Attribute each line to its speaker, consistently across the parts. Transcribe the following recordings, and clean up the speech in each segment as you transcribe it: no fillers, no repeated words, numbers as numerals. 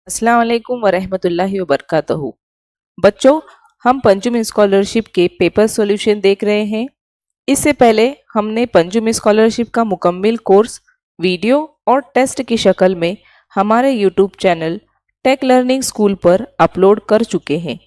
Speaker 1: अस्सलाम वालेकुम वरहमतुल्लाहि वबरकातुहू। बच्चों, हम पंचमी स्कॉलरशिप के पेपर सॉल्यूशन देख रहे हैं। इससे पहले हमने पंचमी स्कॉलरशिप का मुकम्मल कोर्स वीडियो और टेस्ट की शक्ल में हमारे YouTube channel tech learning school पर अपलोड कर चुके हैं।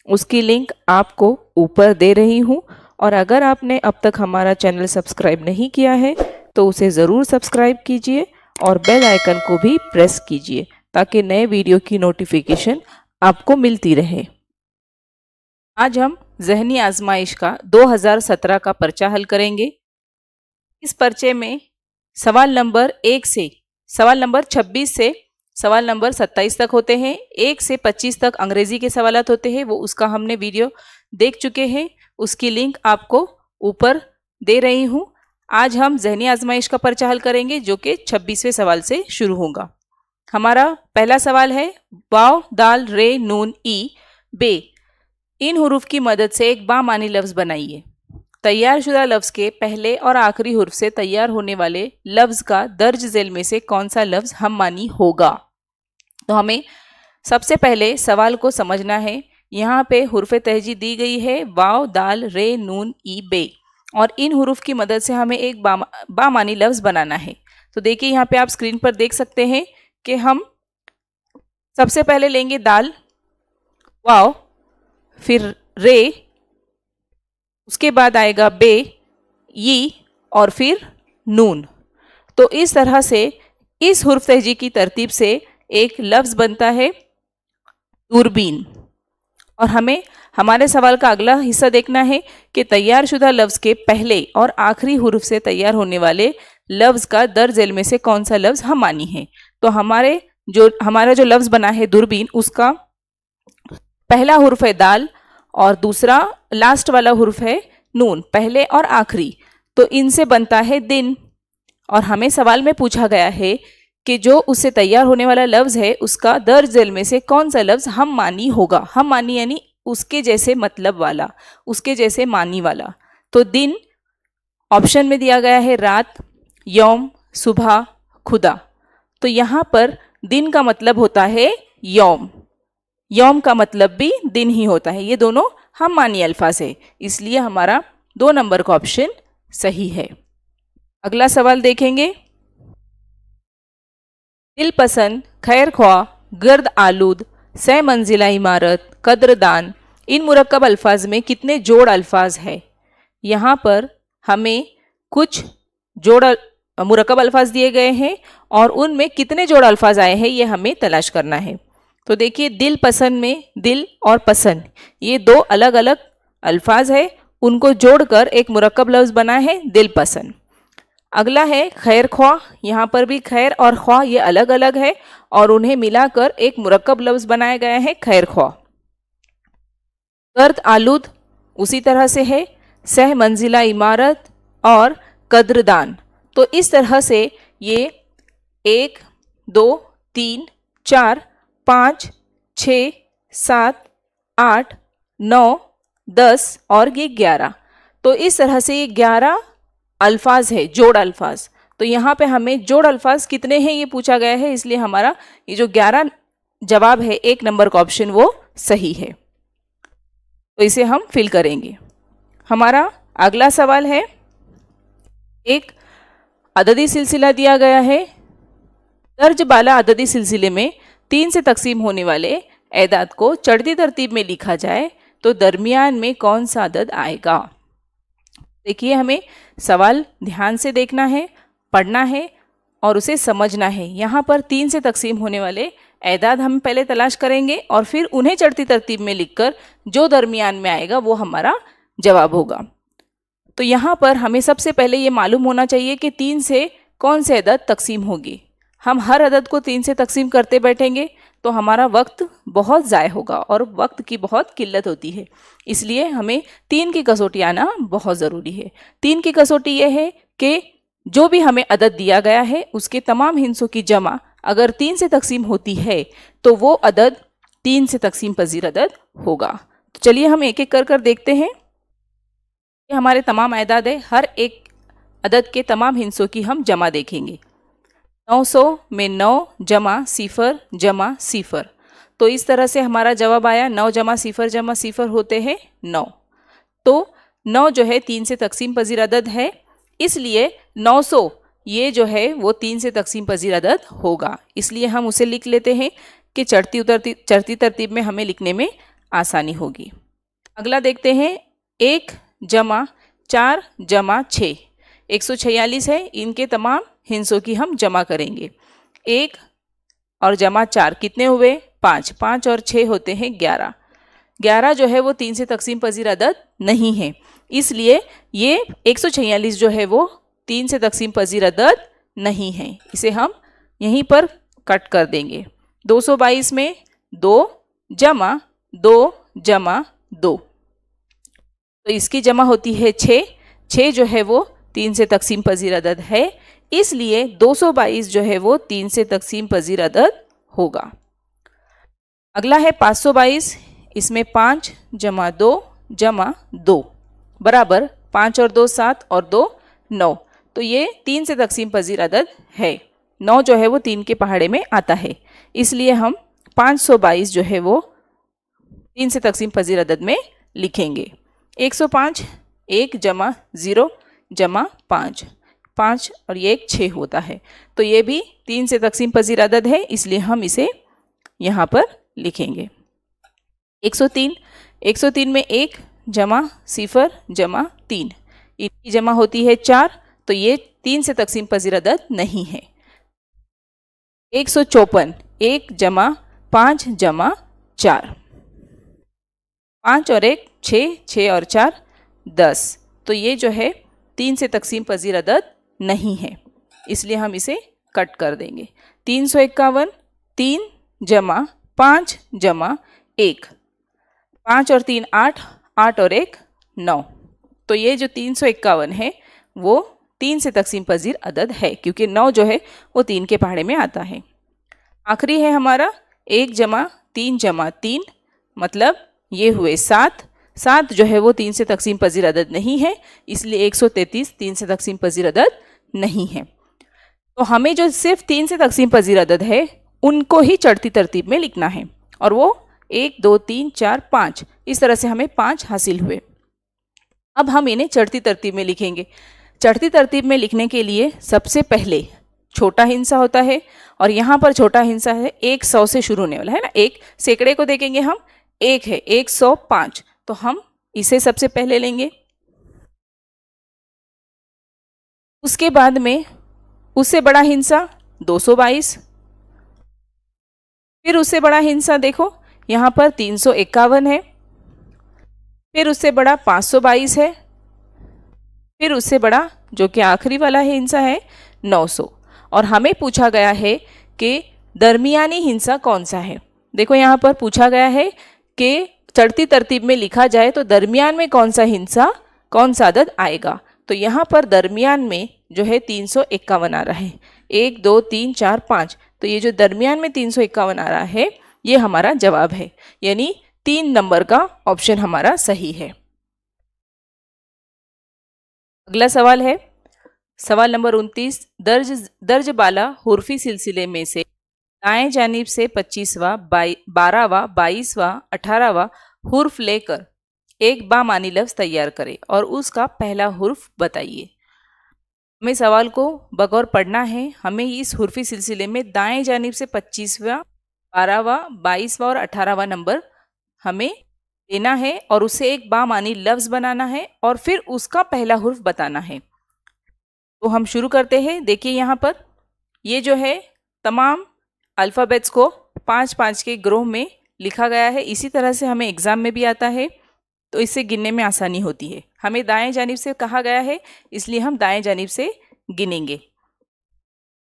Speaker 1: उसकी लिंक आपको ऊपर दे रही हूँ, और अगर आपने अब तक हमारा चैनल सब्सक्राइब नहीं किया है तो उसे ज़रूर सब्सक्राइब कीजिए और बेल आइकन को भी प्रेस कीजिए ताकि नए वीडियो की नोटिफिकेशन आपको मिलती रहे। आज हम ज़हनी आजमाइश का 2017 का पर्चा हल करेंगे। इस पर्चे में सवाल नंबर 1 से सवाल नंबर 26 से सवाल नंबर 27 तक होते हैं। 1 से 25 तक अंग्रेजी के सवालात होते हैं, वो उसका हमने वीडियो देख चुके हैं। उसकी लिंक आपको ऊपर दे रही हूँ। आज हम ज़हनी आजमाइश का पर्चा हल करेंगे जो कि 26वें सवाल से शुरू होगा। हमारा पहला सवाल है, वाव दाल रे नून ई बे इन हुरूफ की मदद से एक बामानी लफ्ज़ बनाइए। तैयारशुदा लफ्ज़ के पहले और आखिरी हुर्फ से तैयार होने वाले लफ्ज़ का दर्ज झेल में से कौन सा लफ्ज़ हम मानी होगा। तो हमें सबसे पहले सवाल को समझना है। यहाँ पे हुर्फ तहजी दी गई है वाव दाल रे नून ई बे, और इन हुरूफ की मदद से हमें एक बामानी लफ्ज़ बनाना है। तो देखिए यहाँ पे आप स्क्रीन पर देख सकते हैं कि हम सबसे पहले लेंगे दाल, वाव, फिर रे, उसके बाद आएगा बे, ई और फिर नून। तो इस तरह से इस हुर्फ तहजी की तरतीब से एक लफ्ज़ बनता है दूरबीन। और हमें हमारे सवाल का अगला हिस्सा देखना है कि तैयारशुदा लफ्ज़ के पहले और आखिरी हुर्फ से तैयार होने वाले लफ्ज़ का दर्ज झेल में से कौन सा लफ्ज़ हम मानी है। तो हमारा जो लफ्ज़ बना है दूरबीन, उसका पहला हुर्फ है दाल और दूसरा लास्ट वाला हुर्फ है नून, पहले और आखिरी। तो इनसे बनता है दिन। और हमें सवाल में पूछा गया है कि जो उससे तैयार होने वाला लफ्ज़ है उसका दर्ज झेल में से कौन सा लफ्ज़ हम मानी होगा। हम मानी यानी उसके जैसे मतलब वाला, उसके जैसे मानी वाला। तो दिन ऑप्शन में दिया गया है रात, यौम, सुबह, खुदा। तो यहाँ पर दिन का मतलब होता है यौम, यौम का मतलब भी दिन ही होता है। ये दोनों हम मानी अल्फाज है, इसलिए हमारा 2 नंबर का ऑप्शन सही है। अगला सवाल देखेंगे। दिल पसंद, खैर ख्वाह, गर्द आलूद, सह मंजिला इमारत, कद्रदान इन मुरक्कब अल्फाज में कितने जोड़ अल्फाज है। यहाँ पर हमें कुछ जोड़ मुरक्कब अल्फाज दिए गए हैं और उनमें कितने जोड़ अल्फाज आए हैं ये हमें तलाश करना है। तो देखिए, दिल पसंद में दिल और पसंद ये 2 अलग अलग अल्फाज है, उनको जोड़कर एक मुरक्कब लफ्ज़ बना है दिल पसंद। अगला है खैर ख्वाह, यहाँ पर भी खैर और ख्वाह ये अलग अलग है और उन्हें मिलाकर एक मुरक्कब लफ्ज़ बनाया गया है खैर ख्वाह। गर्द आलूद उसी तरह से है, सह मंजिला इमारत और कद्रदान। तो इस तरह से ये 1, 2, 3, 4, 5, 6, 7, 8, 9, 10 और ये 11। तो इस तरह से ये 11 अल्फाज है, जोड़ अल्फाज। तो यहाँ पे हमें जोड़ अल्फाज कितने हैं ये पूछा गया है, इसलिए हमारा ये जो 11 जवाब है 1 नंबर का ऑप्शन वो सही है। तो इसे हम फिल करेंगे। हमारा अगला सवाल है, एक अददी सिलसिला दिया गया है। दर्ज बाला अददी सिलसिले में 3 से तकसीम होने वाले एदाद को चढ़ती तरतीब में लिखा जाए तो दरमियान में कौन सा अदद आएगा। देखिए, हमें सवाल ध्यान से देखना है, पढ़ना है और उसे समझना है। यहाँ पर 3 से तकसीम होने वाले एदाद हम पहले तलाश करेंगे और फिर उन्हें चढ़ती तरतीब में लिखकर जो दरमियान में आएगा वो हमारा जवाब होगा। तो यहाँ पर हमें सबसे पहले ये मालूम होना चाहिए कि 3 से कौन से अदद तकसीम होगी। हम हर अदद को 3 से तकसीम करते बैठेंगे तो हमारा वक्त बहुत ज़ाय होगा और वक्त की बहुत किल्लत होती है, इसलिए हमें 3 की कसौटी आना बहुत ज़रूरी है। 3 की कसौटी यह है कि जो भी हमें अदद दिया गया है उसके तमाम हिस्सों की जमा अगर 3 से तकसीम होती है तो वो अदद 3 से तकसीम पजीर अदद होगा। तो चलिए हम एक एक कर देखते हैं। ये हमारे तमाम एदाद है, हर एक अदद के तमाम हिस्सों की हम जमा देखेंगे। 900 में 9 जमा 0 जमा 0 तो इस तरह से हमारा जवाब आया 9 जमा सिफर होते हैं 9। तो 9 जो है 3 से तकसीम पजीर अदद है, इसलिए 900 ये जो है वो 3 से तकसीम पजीर अदद होगा। इसलिए हम उसे लिख लेते हैं कि चढ़ती तरतीब में हमें लिखने में आसानी होगी। अगला देखते हैं 1 जमा 4 जमा 6 146 है। इनके तमाम हिस्सों की हम जमा करेंगे। 1 और जमा 4 कितने हुए 5, 5 और 6 होते हैं 11। 11 जो है वो 3 से तकसीम पजीर अदद नहीं है, इसलिए ये 146 जो है वो 3 से तकसीम पजीर अदद नहीं है। इसे हम यहीं पर कट कर देंगे। 222 में 2 जमा 2 जमा 2, तो इसकी जमा होती है 6। 6 जो है वो 3 से तकसीम पजीर अदद है, इसलिए 222 जो है वो 3 से तकसीम पजीर अदद होगा। अगला है 522। इसमें 5 जमा 2 जमा 2 बराबर 5 और 2 7 और 2 9, तो ये 3 से तकसीम पजीर अदद है। 9 जो है वो 3 के पहाड़े में आता है, इसलिए हम 522 जो है वो 3 से तकसीम पजीर अदद में लिखेंगे। 105 1 जमा 0 जमा 5, 5 और ये 6 होता है, तो ये भी 3 से तकसीम पजीर अदद है, इसलिए हम इसे यहाँ पर लिखेंगे। 103 में 1 जमा सिफर जमा 3, इनकी जमा होती है 4, तो ये 3 से तकसीम पजीर अदद नहीं है। 154 1 जमा 5 जमा 4, 5 और 1 6, 6 और 4 10, तो ये जो है 3 से तकसीम पजीर अदद नहीं है, इसलिए हम इसे कट कर देंगे। 351 3 जमा 5 जमा 1, 5 और 3 8, 8 और 1 9, तो ये जो 351 है वो 3 से तकसीम पजीर अदद है, क्योंकि 9 जो है वो 3 के पहाड़े में आता है। आखिरी है हमारा 1 जमा 3 जमा 3, मतलब ये हुए 7। 7 जो है वो 3 से तकसीम पजीर अदद नहीं है, इसलिए 133 3 से तकसीम पजीर अदद नहीं है। तो हमें जो सिर्फ 3 से तकसीम पजीर अदद है उनको ही चढ़ती तरतीब में लिखना है, और वो 1 2 3 4 5, इस तरह से हमें 5 हासिल हुए। अब हम इन्हें चढ़ती तरतीब में लिखेंगे। चढ़ती तरतीब में लिखने के लिए सबसे पहले छोटा हिंसा होता है, और यहाँ पर छोटा हिंसा है 100 से शुरू होने वाला है ना। एक सैकड़े को देखेंगे हम, 1 है 105, तो हम इसे सबसे पहले लेंगे। उसके बाद में उससे बड़ा हिंसा 222, फिर उससे बड़ा हिंसा देखो यहाँ पर 351 है, फिर उससे बड़ा 522 है, फिर उससे बड़ा जो कि आखिरी वाला हिंसा है 900, और हमें पूछा गया है कि दरमियानी हिंसा कौन सा है। देखो यहाँ पर पूछा गया है कि चढ़ती तरतीब में लिखा जाए तो दरमियान में कौन सा हिंसा कौन सा अदद आएगा। तो यहाँ पर दरमियान में जो है 351 आ रहा है, 1 2 3 4 5, तो ये जो दरमियान में 351 आ रहा है ये हमारा जवाब है, यानी 3 नंबर का ऑप्शन हमारा सही है। अगला सवाल है सवाल नंबर 29। दर्ज बाला हुर्फी सिलसिले में से दाएं जानिब से 25वां 12वां 22वां 18वां हुर्फ लेकर एक बामानी लफ्ज तैयार करें और उसका पहला हुर्फ बताइए। हमें सवाल को बगौर पढ़ना है। हमें इस हुर्फी सिलसिले में दाएं जानिब से 25वां 12वां 22वां और 18वां नंबर हमें लेना है और उसे एक बामानी लफ्ज बनाना है और फिर उसका पहला हुर्फ बताना है। तो हम शुरू करते हैं। देखिए यहाँ पर ये जो है तमाम अल्फ़ाबेट्स को 5-5 के ग्रोह में लिखा गया है। इसी तरह से हमें एग्ज़ाम में भी आता है, तो इससे गिनने में आसानी होती है। हमें दाएं जानिब से कहा गया है, इसलिए हम दाएं जानिब से गिनेंगे।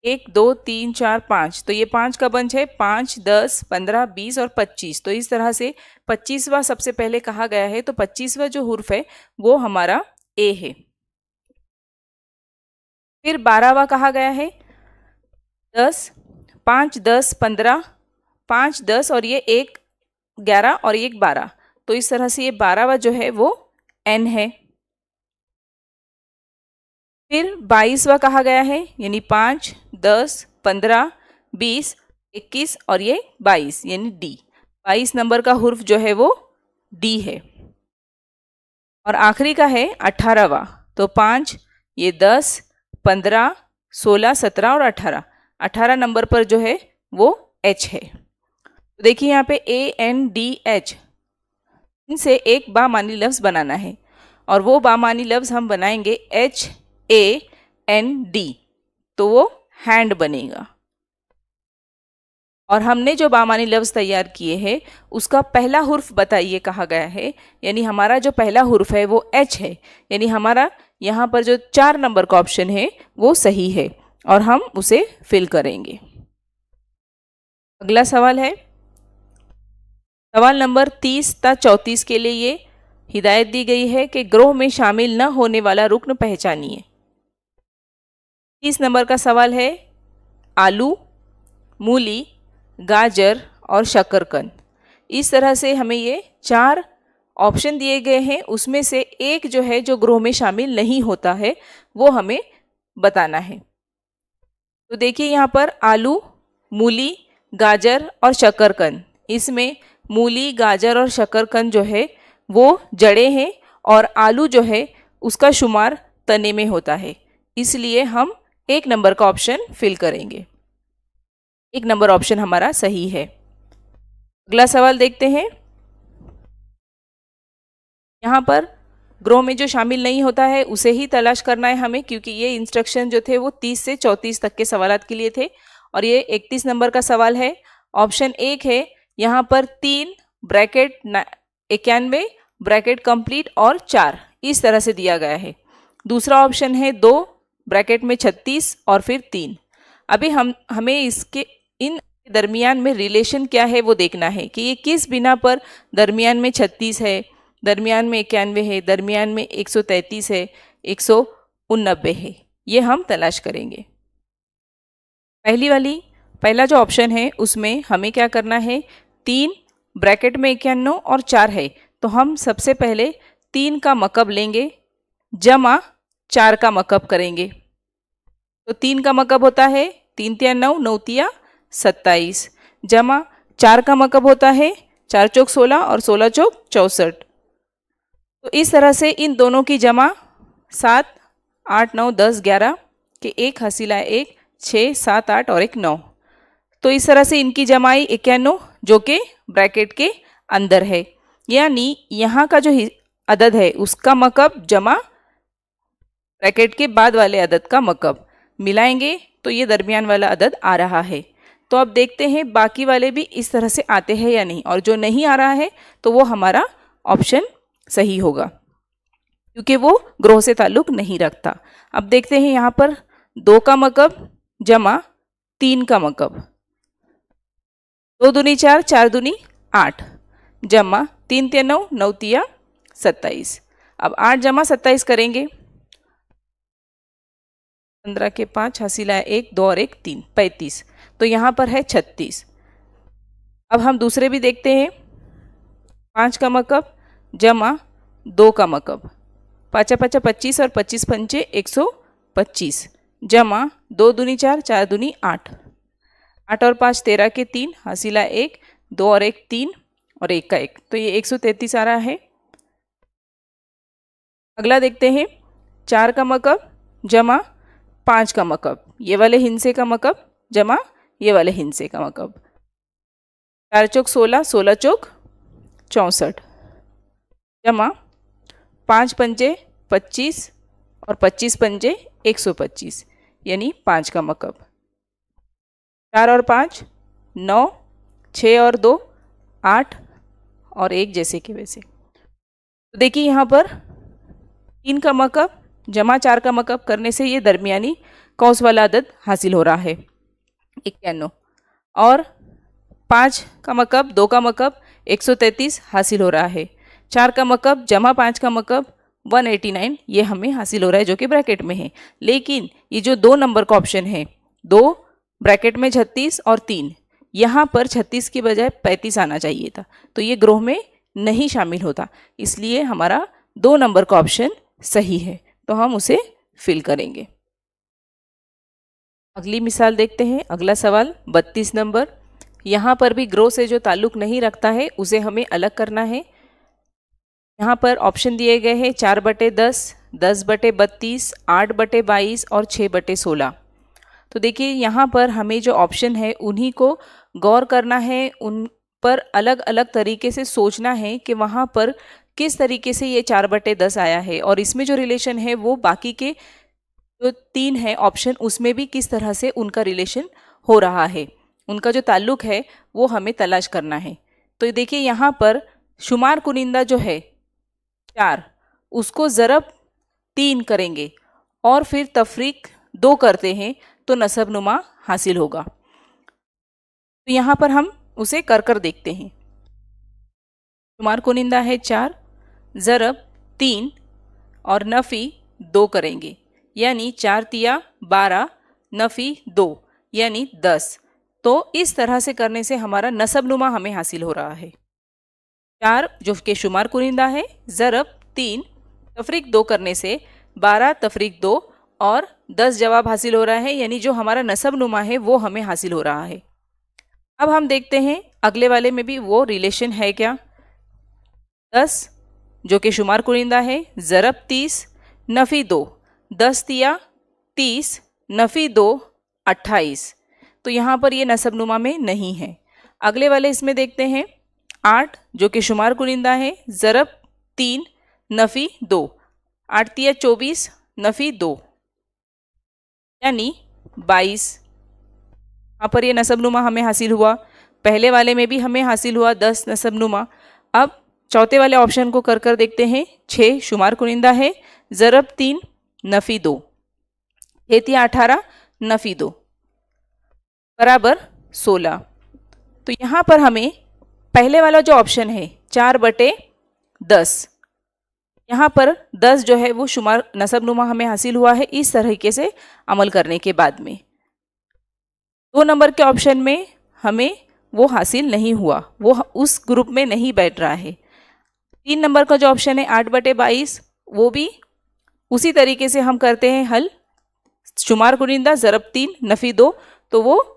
Speaker 1: 1 2 3 4 5, तो ये 5 का बंच है। 5 10 15 20 और 25, तो इस तरह से 25वां सबसे पहले कहा गया है, तो 25वां जो हुर्फ है वो हमारा ए है। फिर 12वां कहा गया है 10, 5 10 15, 5 10 और ये 1 11 और 1 12, तो इस तरह से ये 12वां जो है वो एन है। फिर 22वां कहा गया है, यानी 5 10 15 20 21 और ये 22 यानी डी, 22 नंबर का हुर्फ जो है वो डी है। और आखिरी का है 18वां, तो 5, ये 10, 15, 16, 17 और 18। 18 नंबर पर जो है वो एच है। तो देखिए यहाँ पे ANDH, इनसे एक बामानी लफ्ज़ बनाना है और वो बामानी लफ्ज़ हम बनाएंगे HAND, तो वो हैंड बनेगा। और हमने जो बामानी लफ्ज़ तैयार किए हैं उसका पहला हुर्फ बताइए कहा गया है, यानी हमारा जो पहला हुर्फ है वो एच है, यानी हमारा यहाँ पर जो 4 नंबर का ऑप्शन है वो सही है और हम उसे फिल करेंगे। अगला सवाल है सवाल नंबर 30 ता 34 के लिए ये हिदायत दी गई है कि ग्रोह में शामिल न होने वाला रुकन पहचानिए। 30 नंबर का सवाल है आलू, मूली, गाजर और शकरकंद। इस तरह से हमें ये 4 ऑप्शन दिए गए हैं, उसमें से एक जो है जो ग्रोह में शामिल नहीं होता है वो हमें बताना है। तो देखिए यहाँ पर आलू, मूली, गाजर और शकरकंद, इसमें मूली, गाजर और शकरकंद जो है वो जड़ें हैं और आलू जो है उसका शुमार तने में होता है, इसलिए हम 1 नंबर का ऑप्शन फिल करेंगे। 1 नंबर ऑप्शन हमारा सही है। अगला सवाल देखते हैं। यहाँ पर ग्रोह में जो शामिल नहीं होता है उसे ही तलाश करना है हमें, क्योंकि ये इंस्ट्रक्शन जो थे वो 30 से 34 तक के सवालात के लिए थे। और ये 31 नंबर का सवाल है। ऑप्शन 1 है यहाँ पर 3 ब्रैकेट 91 ब्रैकेट कंप्लीट और 4 इस तरह से दिया गया है। दूसरा ऑप्शन है 2 ब्रैकेट में 36 और फिर 3। अभी हमें इसके इन दरमियान में रिलेशन क्या है वो देखना है कि ये किस बिना पर दरमियान में 36 है, दरमियान में 91 है, दरमियान में 133 है, 189 है, ये हम तलाश करेंगे। पहला जो ऑप्शन है उसमें हमें क्या करना है, 3 ब्रैकेट में 91 और 4 है, तो हम सबसे पहले 3 का मकब लेंगे जमा 4 का मकब करेंगे। तो 3 का मकब होता है 3 तिया 9, 9 तिया 27, जमा 4 का मकब होता है 4 चौक 16 और 16 चौक 64। तो इस तरह से इन दोनों की जमा 7, 8, 9, 10, 11 के 1 हसीला 1, 6, 7, 8 और 1 9। तो इस तरह से इनकी जमाई 91 जो कि ब्रैकेट के अंदर है, यानी यहाँ का जो अदद है उसका मकब जमा ब्रैकेट के बाद वाले अदद का मकब मिलाएंगे तो ये दरमियान वाला अदद आ रहा है। तो अब देखते हैं बाकी वाले भी इस तरह से आते हैं या नहीं, और जो नहीं आ रहा है तो वो हमारा ऑप्शन सही होगा क्योंकि वो ग्रोह से ताल्लुक नहीं रखता। अब देखते हैं यहाँ पर 2 का मकब जमा 3 का मकब, 2 दूनी 4, 4 दूनी 8, जमा 3 तिया 9, 9 तिया 27। अब 8 जमा 27 करेंगे, 15 के 5 हसीला 1, 2 और 1 3, 35। तो यहाँ पर है 36। अब हम दूसरे भी देखते हैं। 5 का मकब जमा 2 का मकब, 5 5 25 और 25 पंचे 125, जमा 2 दूनी 4, 4 दूनी 8, 8 और 5 13 के 3 हसीला 1, 2 और 1 3 और 1 का 1, तो ये 133 आ रहा है। अगला देखते हैं। 4 का मकब जमा 5 का मकब, ये वाले हिंसे का मकब जमा ये वाले हिंसे का मकब, 4 चौक 16, 16 चौक 64, जमा 5 पंजे 25 और 25 पंजे 125, यानी 5 का मकब, 4 और 5 9, 6 और 2 8 और 1 जैसे कि वैसे। तो देखिए यहाँ पर 3 का मकब जमा 4 का मकब करने से ये दरमियानी कौस वाला अदद हासिल हो रहा है 91, और 5 का मकब 2 का मकब 133 हासिल हो रहा है, 4 का मकब जमा 5 का मकब 189 ये हमें हासिल हो रहा है जो कि ब्रैकेट में है। लेकिन ये जो 2 नंबर का ऑप्शन है, 2 ब्रैकेट में 36 और 3, यहाँ पर 36 की बजाय 35 आना चाहिए था, तो ये ग्रोह में नहीं शामिल होता, इसलिए हमारा 2 नंबर का ऑप्शन सही है, तो हम उसे फिल करेंगे। अगली मिसाल देखते हैं। अगला सवाल 32 नंबर। यहाँ पर भी ग्रोह से जो ताल्लुक नहीं रखता है उसे हमें अलग करना है। यहाँ पर ऑप्शन दिए गए हैं 4/10, 10/32, 8/22 और 6/16। तो देखिए यहाँ पर हमें जो ऑप्शन है उन्हीं को गौर करना है, उन पर अलग अलग तरीके से सोचना है कि वहाँ पर किस तरीके से ये 4/10 आया है और इसमें जो रिलेशन है वो बाकी के जो 3 है ऑप्शन उसमें भी किस तरह से उनका रिलेशन हो रहा है, उनका जो ताल्लुक है वो हमें तलाश करना है। तो देखिए यहाँ पर शुमार कुनिंदा जो है 4, उसको ज़रब 3 करेंगे और फिर तफरीक 2 करते हैं तो नसबनुमा हासिल होगा। तो यहाँ पर हम उसे कर देखते हैं। शुमार कुनिंदा है 4, ज़रब 3 और नफ़ी 2 करेंगे, यानी 4 तिया 12, नफ़ी 2 यानी 10। तो इस तरह से करने से हमारा नसबनुमा हमें हासिल हो रहा है। 4 जो कि शुमार कुनिंदा है, ज़रब 3, तफरीक 2 करने से 12 तफरीक 2 और 10 जवाब हासिल हो रहा है, यानी जो हमारा नसबनुमा है वो हमें हासिल हो रहा है। अब हम देखते हैं अगले वाले में भी वो रिलेशन है क्या। 10 जो कि शुमार कुनिंदा है, ज़रब 30, नफ़ी 2, 10 तिया 30, नफ़ी 2 28। तो यहाँ पर ये नसबनुमा में नहीं है। अगले वाले इसमें देखते हैं 8 जो कि शुमार कुनिंदा है, ज़रब 3, नफ़ी 2, 8 तिया 24, नफ़ी 2 यानी 22। यहाँ पर ये नसबनुमा हमें हासिल हुआ। पहले वाले में भी हमें हासिल हुआ 10 नसबनुमा। अब चौथे वाले ऑप्शन को कर देखते हैं। 6 शुमार कुनिंदा है, ज़रब 3, नफ़ी 2, 6 तिया 18, नफ़ी 2 बराबर 16। तो यहाँ पर हमें पहले वाला जो ऑप्शन है 4/10, यहाँ पर 10 जो है वो शुमार नसबनुमा हमें हासिल हुआ है इस तरीके से अमल करने के बाद में। 2 नंबर के ऑप्शन में हमें वो हासिल नहीं हुआ, वो उस ग्रुप में नहीं बैठ रहा है। 3 नंबर का जो ऑप्शन है 8/22, वो भी उसी तरीके से हम करते हैं हल, शुमार कुनिंदा ज़रब 3, नफ़ी 2, तो वो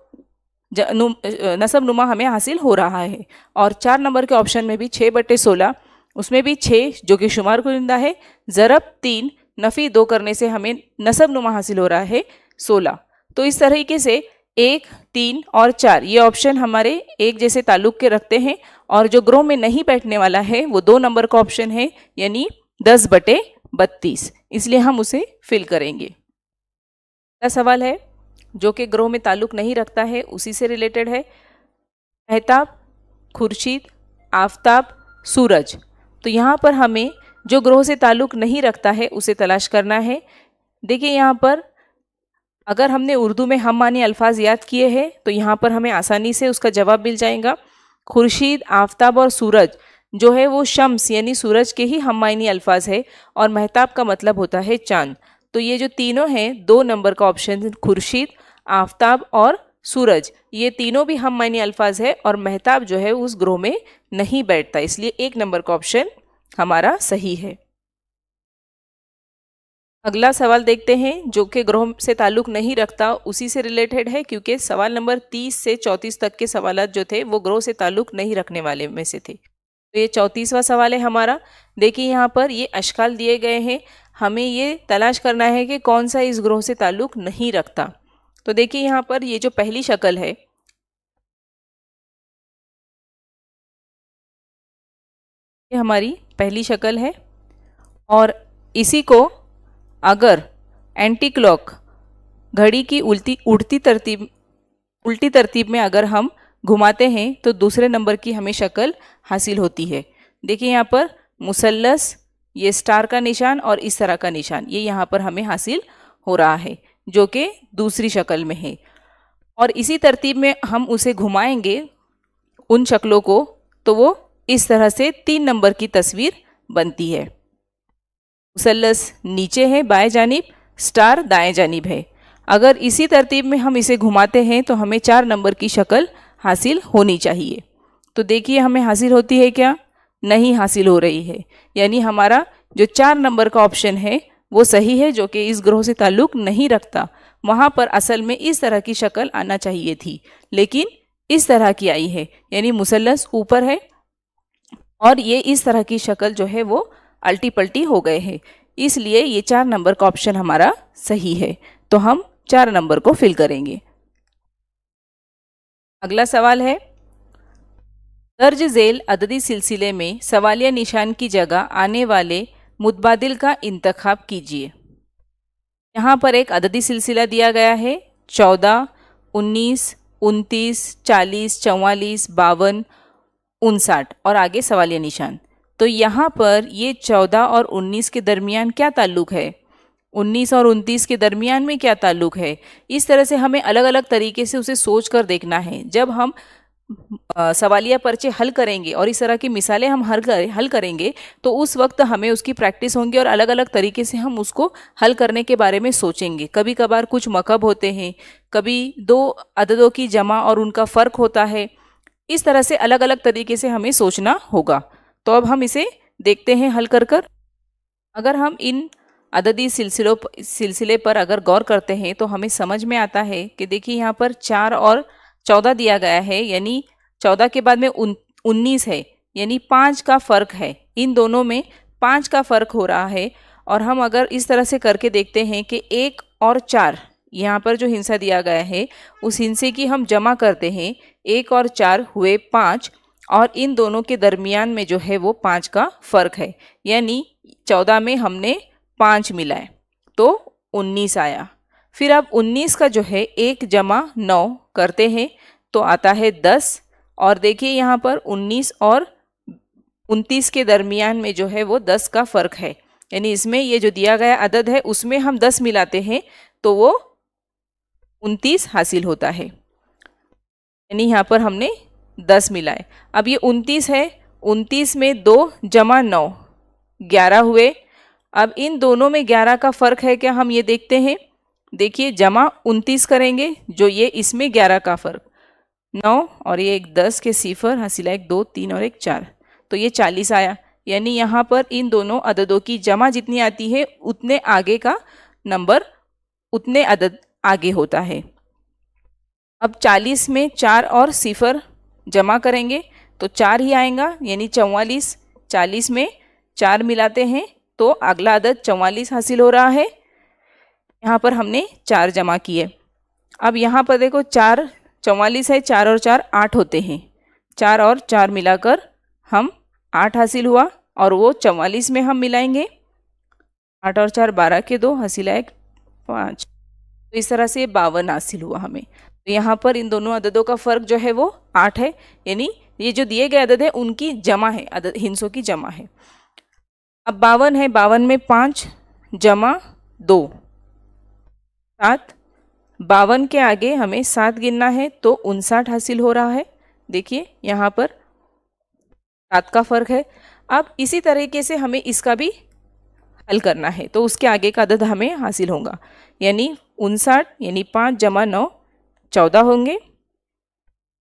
Speaker 1: नसबनुमा हमें हासिल हो रहा है। और 4 नंबर के ऑप्शन में भी 6/16, उसमें भी 6 जो कि शुमार कुनिंदा है, ज़रब 3, नफ़ी 2 करने से हमें नसबनुमा हासिल हो रहा है 16। तो इस तरीके से 1, 3 और 4 ये ऑप्शन हमारे एक जैसे ताल्लुक के रखते हैं और जो ग्रोह में नहीं बैठने वाला है वो 2 नंबर का ऑप्शन है, यानी 10/32, इसलिए हम उसे फिल करेंगे। अगला सवाल है जो कि ग्रोह में ताल्लुक नहीं रखता है, उसी से रिलेटेड है। महताब, खुर्शीद, आफताब, सूरज। तो यहाँ पर हमें जो ग्रोह से ताल्लुक नहीं रखता है उसे तलाश करना है। देखिए यहाँ पर अगर हमने उर्दू में हम मानी अल्फाज याद किए हैं तो यहाँ पर हमें आसानी से उसका जवाब मिल जाएगा। खुर्शीद, आफताब और सूरज जो है वो शम्स यानी सूरज के ही हम मानी अल्फाज है और महताब का मतलब होता है चांद। तो ये जो तीनों हैं 2 नंबर का ऑप्शन खुर्शीद, आफताब और सूरज, ये तीनों भी हम मानी अल्फाज है और महताब जो है उस ग्रोह में नहीं बैठता, इसलिए 1 नंबर का ऑप्शन हमारा सही है। अगला सवाल देखते हैं जो कि ग्रोह से ताल्लुक नहीं रखता, उसी से रिलेटेड है क्योंकि सवाल नंबर 30 से 34 तक के सवाल जो थे वो ग्रोह से ताल्लुक नहीं रखने वाले में से थे। तो ये 34वां सवाल है हमारा। देखिए यहाँ पर ये अशकाल दिए गए हैं, हमें ये तलाश करना है कि कौन सा इस ग्रोह से ताल्लुक नहीं रखता। तो देखिए यहाँ पर ये जो पहली शक्ल है, ये हमारी पहली शक्ल है और इसी को अगर एंटी क्लॉक घड़ी की उल्टी तरतीब में अगर हम घुमाते हैं तो दूसरे नंबर की हमें शक्ल हासिल होती है। देखिए यहाँ पर मुसल्लस, ये स्टार का निशान और इस तरह का निशान, ये यहाँ पर हमें हासिल हो रहा है जो कि दूसरी शक्ल में है। और इसी तरतीब में हम उसे घुमाएंगे उन शक्लों को तो वो इस तरह से 3 नंबर की तस्वीर बनती है। मुसल्लस नीचे है बाएं जानिब, स्टार दाएं जानिब है। अगर इसी तरतीब में हम इसे घुमाते हैं तो हमें 4 नंबर की शक्ल हासिल होनी चाहिए। तो देखिए हमें हासिल होती है क्या? नहीं हासिल हो रही है, यानी हमारा जो 4 नंबर का ऑप्शन है वो सही है जो कि इस ग्रोह से ताल्लुक नहीं रखता। वहाँ पर असल में इस तरह की शक्ल आना चाहिए थी, लेकिन इस तरह की आई है, यानी मुसल्लस ऊपर है और ये इस तरह की शक्ल जो है वो अल्टी पल्टी हो गए हैं, इसलिए ये 4 नंबर का ऑप्शन हमारा सही है। तो हम 4 नंबर को फिल करेंगे। अगला सवाल है, दर्ज झेल अददी सिलसिले में सवालिया निशान की जगह आने वाले मुतबादिल का इंतखाब कीजिए। यहाँ पर एक अददी सिलसिला दिया गया है, 14, 19, 29, 40, 44, 52, 59 और आगे सवालिया निशान। तो यहाँ पर ये 14 और 19 के दरमियान क्या ताल्लुक है, 19 और 29 के दरमियान में क्या ताल्लुक है, इस तरह से हमें अलग अलग तरीके से उसे सोच कर देखना है। जब हम सवालिया पर्चे हल करेंगे और इस तरह की मिसालें हम हल करेंगे तो उस वक्त हमें उसकी प्रैक्टिस होंगी और अलग अलग तरीके से हम उसको हल करने के बारे में सोचेंगे। कभी कभार कुछ मकब होते हैं, कभी दो अददों की जमा और उनका फ़र्क होता है, इस तरह से अलग अलग तरीके से हमें सोचना होगा। तो अब हम इसे देखते हैं हल कर। अगर हम इन अददी सिलसिले पर अगर गौर करते हैं तो हमें समझ में आता है कि देखिए यहाँ पर 4 और 14 दिया गया है, यानी 14 के बाद में 19 है, यानी 5 का फ़र्क है, इन दोनों में 5 का फ़र्क हो रहा है। और हम अगर इस तरह से करके देखते हैं कि 1 और 4 यहाँ पर जो हिंसा दिया गया है उस हिंसे की हम जमा करते हैं, 1 और 4 हुए 5 और इन दोनों के दरमियान में जो है वो 5 का फ़र्क है, यानी 14 में हमने 5 मिलाए तो 19 आया। फिर अब 19 का जो है 1 जमा 9 करते हैं तो आता है 10। और देखिए यहाँ पर 19 और 29 के दरमियान में जो है वो 10 का फ़र्क है, यानी इसमें ये जो दिया गया अदद है उसमें हम 10 मिलाते हैं तो वो 29 हासिल होता है, यानी यहाँ पर हमने 10 मिलाए। अब ये 29 है, 29 में 2 जमा 9 11 हुए। अब इन दोनों में 11 का फ़र्क है क्या, हम ये देखते हैं। देखिए जमा 29 करेंगे, जो ये इसमें 11 का फ़र्क 9 और ये एक 10 के सिफर हासिल है, 1 2 3 और 1 4, तो ये 40 आया। यानी यहाँ पर इन दोनों अददों की जमा जितनी आती है उतने आगे का नंबर उतने अदद आगे होता है। अब 40 में 4 और सिफर जमा करेंगे तो 4 ही आएगा, यानी 44। 40 में 4 मिलाते हैं तो अगला अदद 44 हासिल हो रहा है। यहाँ पर हमने 4 जमा किए। अब यहाँ पर देखो 4 44 है, 4 और 4 8 होते हैं, 4 और 4 मिलाकर हम 8 हासिल हुआ और वो 44 में हम मिलाएंगे, 8 और 4 12 के 2 हासिल है 5, तो इस तरह से 52 हासिल हुआ हमें। तो यहाँ पर इन दोनों अददों का फ़र्क जो है वो 8 है, यानी ये जो दिए गए अदद है उनकी जमा है, अदद हिंसों की जमा है। अब 52 है, 52 में 5 जमा 2 7, 52 के आगे हमें 7 गिनना है तो 59 हासिल हो रहा है। देखिए यहाँ पर 7 का फ़र्क है। अब इसी तरीके से हमें इसका भी हल करना है तो उसके आगे का अदद हमें हासिल होगा, यानी 59, यानी 5 जमा 9 14 होंगे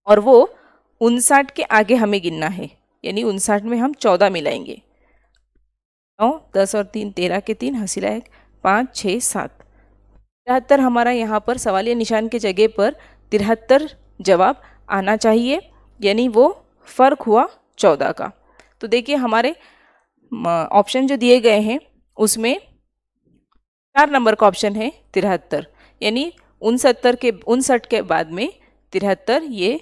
Speaker 1: और वो 59 के आगे हमें गिनना है, यानी 59 में हम 14 मिलाएंगे, 9 10 और 3 13 के 3 हासिल है 5 6 7, 73 हमारा यहाँ पर सवालिया निशान के जगह पर 73 जवाब आना चाहिए, यानी वो फ़र्क हुआ 14 का। तो देखिए हमारे ऑप्शन जो दिए गए हैं उसमें 4 नंबर का ऑप्शन है 73, यानी 59 के बाद में 73 ये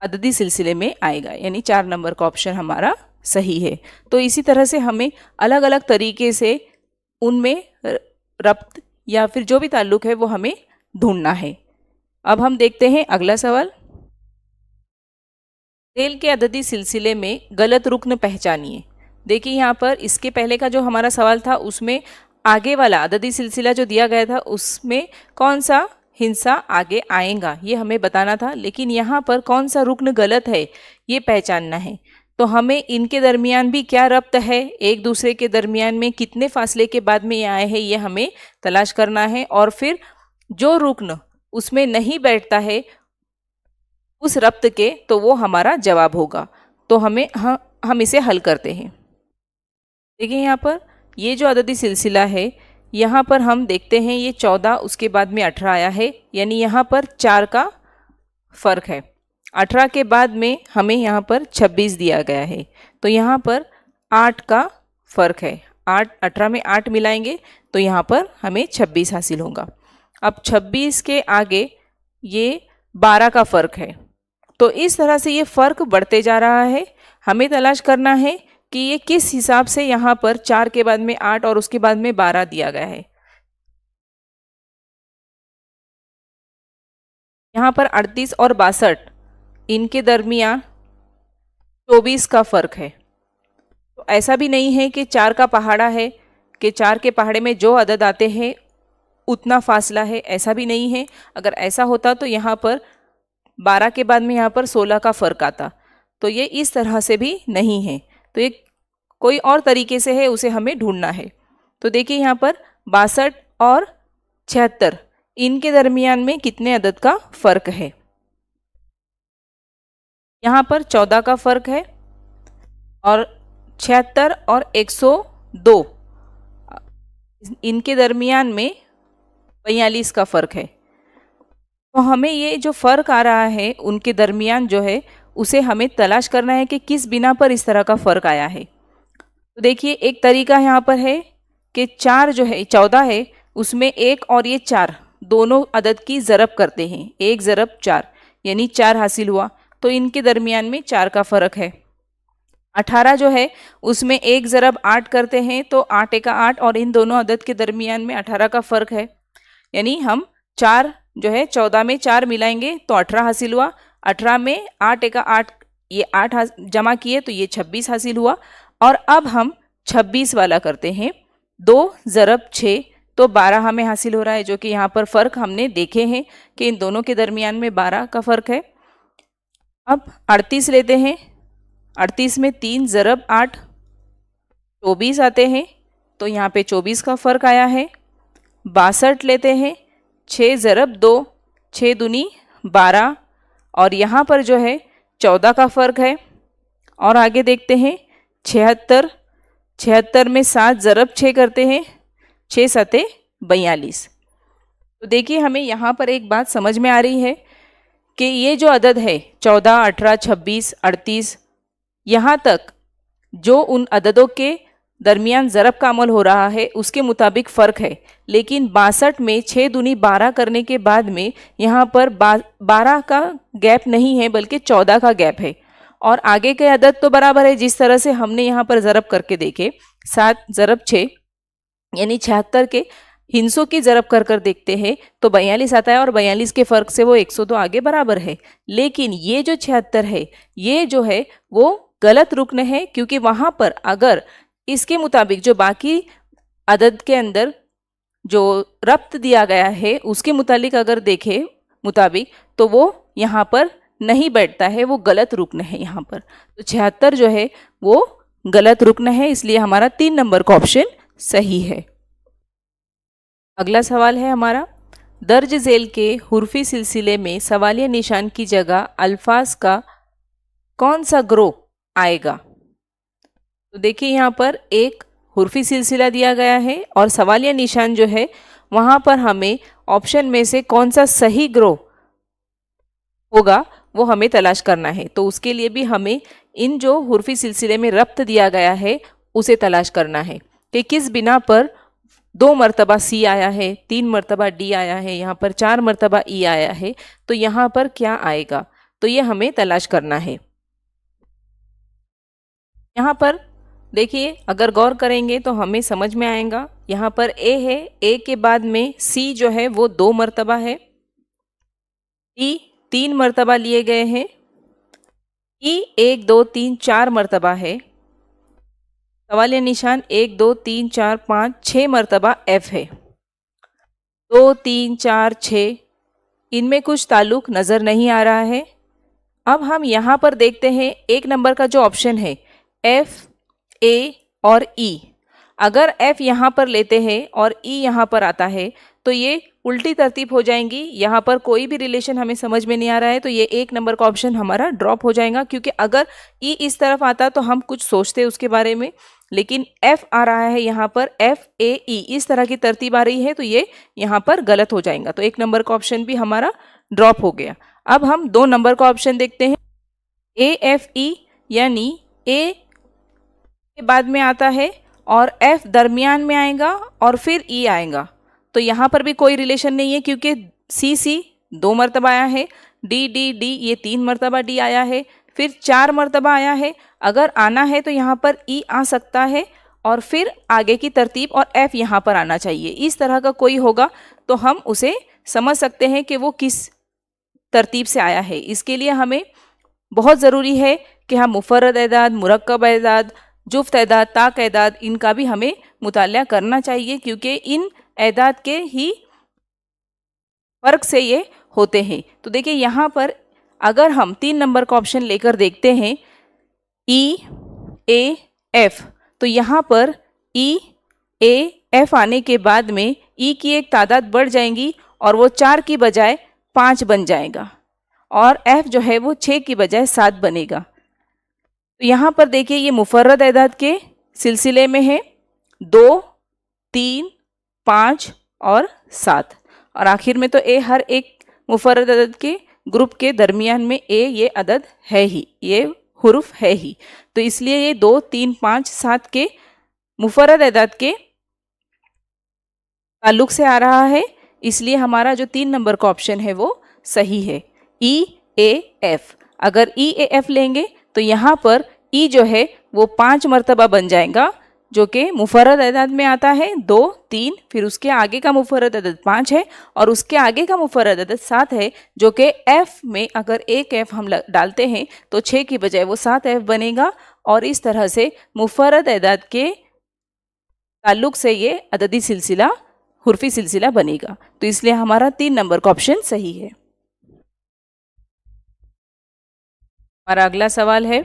Speaker 1: अददी सिलसिले में आएगा, यानी 4 नंबर का ऑप्शन हमारा सही है। तो इसी तरह से हमें अलग अलग तरीके से उनमें रब्त या फिर जो भी ताल्लुक है वो हमें ढूंढना है। अब हम देखते हैं अगला सवाल। झेल के अददी सिलसिले में गलत रुक्न पहचानिए। देखिए यहाँ पर इसके पहले का जो हमारा सवाल था उसमें आगे वाला अददी सिलसिला जो दिया गया था उसमें कौन सा हिंसा आगे आएगा ये हमें बताना था, लेकिन यहाँ पर कौन सा रुक्न गलत है ये पहचानना है। तो हमें इनके दरमियान भी क्या रब्त है, एक दूसरे के दरमियान में कितने फासले के बाद में ये आए हैं ये हमें तलाश करना है, और फिर जो रुक्न उसमें नहीं बैठता है उस रब्त के तो वो हमारा जवाब होगा। तो हम इसे हल करते हैं। देखिए यहाँ पर ये जो अददी सिलसिला है यहाँ पर हम देखते हैं ये 14 उसके बाद में 18 आया है, यानी यहाँ पर 4 का फ़र्क है। 18 के बाद में हमें यहाँ पर 26 दिया गया है, तो यहाँ पर 8 का फ़र्क है। 18 में 8 मिलाएंगे तो यहाँ पर हमें 26 हासिल होगा। अब 26 के आगे ये 12 का फ़र्क है। तो इस तरह से ये फ़र्क बढ़ते जा रहा है। हमें तलाश करना है कि ये किस हिसाब से यहाँ पर 4 के बाद में 8 और उसके बाद में 12 दिया गया है। यहाँ पर 38 और 62 इनके दरमियान 24 का फ़र्क है। तो ऐसा भी नहीं है कि 4 का पहाड़ा है कि 4 के पहाड़े में जो अदद आते हैं उतना फासला है, ऐसा भी नहीं है। अगर ऐसा होता तो यहाँ पर 12 के बाद में यहाँ पर 16 का फ़र्क आता। तो ये इस तरह से भी नहीं है, तो ये कोई और तरीके से है, उसे हमें ढूंढना है। तो देखिए यहाँ पर 62 और 76 इनके दरमियान में कितने अदद का फ़र्क है। यहाँ पर 14 का फ़र्क है और 76 और 102 इनके दरमियान में 42 का फ़र्क है। तो हमें ये जो फ़र्क आ रहा है उनके दरमियान जो है उसे हमें तलाश करना है कि किस बिना पर इस तरह का फ़र्क आया है। तो देखिए एक तरीका यहाँ पर है कि 4 जो है 14 है, उसमें 1 और ये 4 दोनों अदद की ज़रब करते हैं। 1 ज़रब 4 यानी 4 हासिल हुआ, तो इनके दरमियान में 4 का फ़र्क है। 18 जो है उसमें 1 ज़रब 8 करते हैं, तो 8 एका 8 और इन दोनों अदद के दरमियान में 18 का फ़र्क है। यानी हम 4 जो है 14 में 4 मिलाएंगे तो 18 हासिल हुआ। 18 में 8 एका 8 ये 8 जमा किए तो ये 26 हासिल हुआ। और अब हम 26 वाला करते हैं। 2 ज़रब 6 तो 12 हमें हासिल हो रहा है, जो कि यहाँ पर फ़र्क हमने देखे हैं कि इन दोनों के दरमियान में 12 का फ़र्क है। अब 38 लेते हैं। 38 में 3 ज़रब 8 24 आते हैं, तो यहाँ पे 24 का फ़र्क आया है। 62 लेते हैं। 6 ज़रब 2 6 दूनी 12 और यहाँ पर जो है 14 का फ़र्क है। और आगे देखते हैं 76 76 में 7 ज़रब 6 करते हैं, 6 सते 42। तो देखिए हमें यहाँ पर एक बात समझ में आ रही है कि ये जो अदद है 14, 18, 26, 38 यहाँ तक जो उन अददों के दरमियान ज़रब का अमल हो रहा है उसके मुताबिक फ़र्क है। लेकिन 62 में 6 दूनी 12 करने के बाद में यहाँ पर 12 का गैप नहीं है बल्कि 14 का गैप है। और आगे के अदद तो बराबर है, जिस तरह से हमने यहाँ पर ज़रब करके देखे। 7 ज़रब 6 यानी 76 के हिंसों की ज़रब कर कर देखते हैं तो 42 आता है और 42 के फ़र्क से वो 102 आगे बराबर है। लेकिन ये जो 76 है ये जो है वो गलत रुकन है, क्योंकि वहाँ पर अगर इसके मुताबिक जो बाकी अदद के अंदर जो रब्त दिया गया है उसके मुतालिक अगर देखें मुताबिक तो वो यहाँ पर नहीं बैठता है, वो गलत रुकन है यहाँ पर। तो 76 जो है वो गलत रुकन है, इसलिए हमारा 3 नंबर का ऑप्शन सही है। अगला सवाल है हमारा, दर्ज झेल के हुर्फी सिलसिले में सवालिया निशान की जगह अल्फाज का कौन सा ग्रोह आएगा। तो देखिए यहाँ पर एक हुर्फी सिलसिला दिया गया है और सवालिया निशान जो है वहाँ पर हमें ऑप्शन में से कौन सा सही ग्रोह होगा वो हमें तलाश करना है। तो उसके लिए भी हमें इन जो हुर्फी सिलसिले में रब्त दिया गया है उसे तलाश करना है कि किस बिना पर 2 मरतबा सी आया है, 3 मरतबा डी आया है, यहाँ पर 4 मरतबा ई आया है, तो यहाँ पर क्या आएगा, तो ये हमें तलाश करना है। यहाँ पर देखिए अगर गौर करेंगे तो हमें समझ में आएगा। यहाँ पर ए है, ए के बाद में सी जो है वो 2 मरतबा है, ई 3 मरतबा लिए गए हैं, ई 1 2 3 4 मरतबा है, सवालिया निशान 1 2 3 4 5 6 मरतबा एफ है। 2 3 4 6 इनमें कुछ ताल्लुक नज़र नहीं आ रहा है। अब हम यहाँ पर देखते हैं 1 नंबर का जो ऑप्शन है एफ ए और ई, अगर एफ यहाँ पर लेते हैं और ई यहाँ पर आता है तो ये उल्टी तरतीब हो जाएंगी। यहाँ पर कोई भी रिलेशन हमें समझ में नहीं आ रहा है, तो ये 1 नंबर का ऑप्शन हमारा ड्रॉप हो जाएगा, क्योंकि अगर ई इस तरफ आता तो हम कुछ सोचते उसके बारे में, लेकिन एफ आ रहा है यहाँ पर, एफ ए ई इस तरह की तरतीब आ रही है, तो ये यहाँ पर गलत हो जाएगा। तो 1 नंबर का ऑप्शन भी हमारा ड्रॉप हो गया। अब हम 2 नंबर का ऑप्शन देखते हैं। AFE यानी A के बाद में आता है और F दरमियान में आएगा और फिर E आएगा। तो यहाँ पर भी कोई रिलेशन नहीं है क्योंकि CC 2 मरतबा आया है, D ये 3 मरतबा D आया है, फिर 4 मरतबा आया है। अगर आना है तो यहाँ पर E आ सकता है और फिर आगे की तरतीब और F यहाँ पर आना चाहिए। इस तरह का कोई होगा तो हम उसे समझ सकते हैं कि वो किस तरतीब से आया है। इसके लिए हमें बहुत ज़रूरी है कि हम मुफर्रद एदाद, मुरक्कब एदाद, जुफ्त एदाद, ताक एदाद, इनका भी हमें मुताला करना चाहिए क्योंकि इन एदाद के ही फ़र्क से ये होते हैं। तो देखिए यहाँ पर अगर हम 3 नंबर का ऑप्शन लेकर देखते हैं EAF, तो यहाँ पर EAF आने के बाद में E की एक तादाद बढ़ जाएंगी और वो 4 की बजाय 5 बन जाएगा और F जो है वो 6 की बजाय 7 बनेगा। तो यहाँ पर देखिए ये मुफर्रद एदाद के सिलसिले में है 2, 3, 5 और 7 और आखिर में तो A हर एक मुफर्रद अदद के ग्रुप के दरमियान में A ये अदद है ही, ये हुरुफ है ही। तो इसलिए ये 2, 3, 5, 7 के मुफर्रद अदद के ताल्लुक से आ रहा है, इसलिए हमारा जो 3 नंबर का ऑप्शन है वो सही है EAF। अगर EAF लेंगे तो यहाँ पर E जो है वो 5 मरतबा बन जाएगा जो कि मुफर्रद अदद में आता है 2, 3, फिर उसके आगे का मुफर्रद अदद 5 है और उसके आगे का मुफर्रद अदद 7 है जो कि F में अगर एक F हम डालते हैं तो 6 की बजाय वो 7F बनेगा और इस तरह से मुफर्रद अदद के ताल्लुक से ये अददी सिलसिला हुर्फी सिलसिला बनेगा। तो इसलिए हमारा 3 नंबर का ऑप्शन सही है। हमारा अगला सवाल है,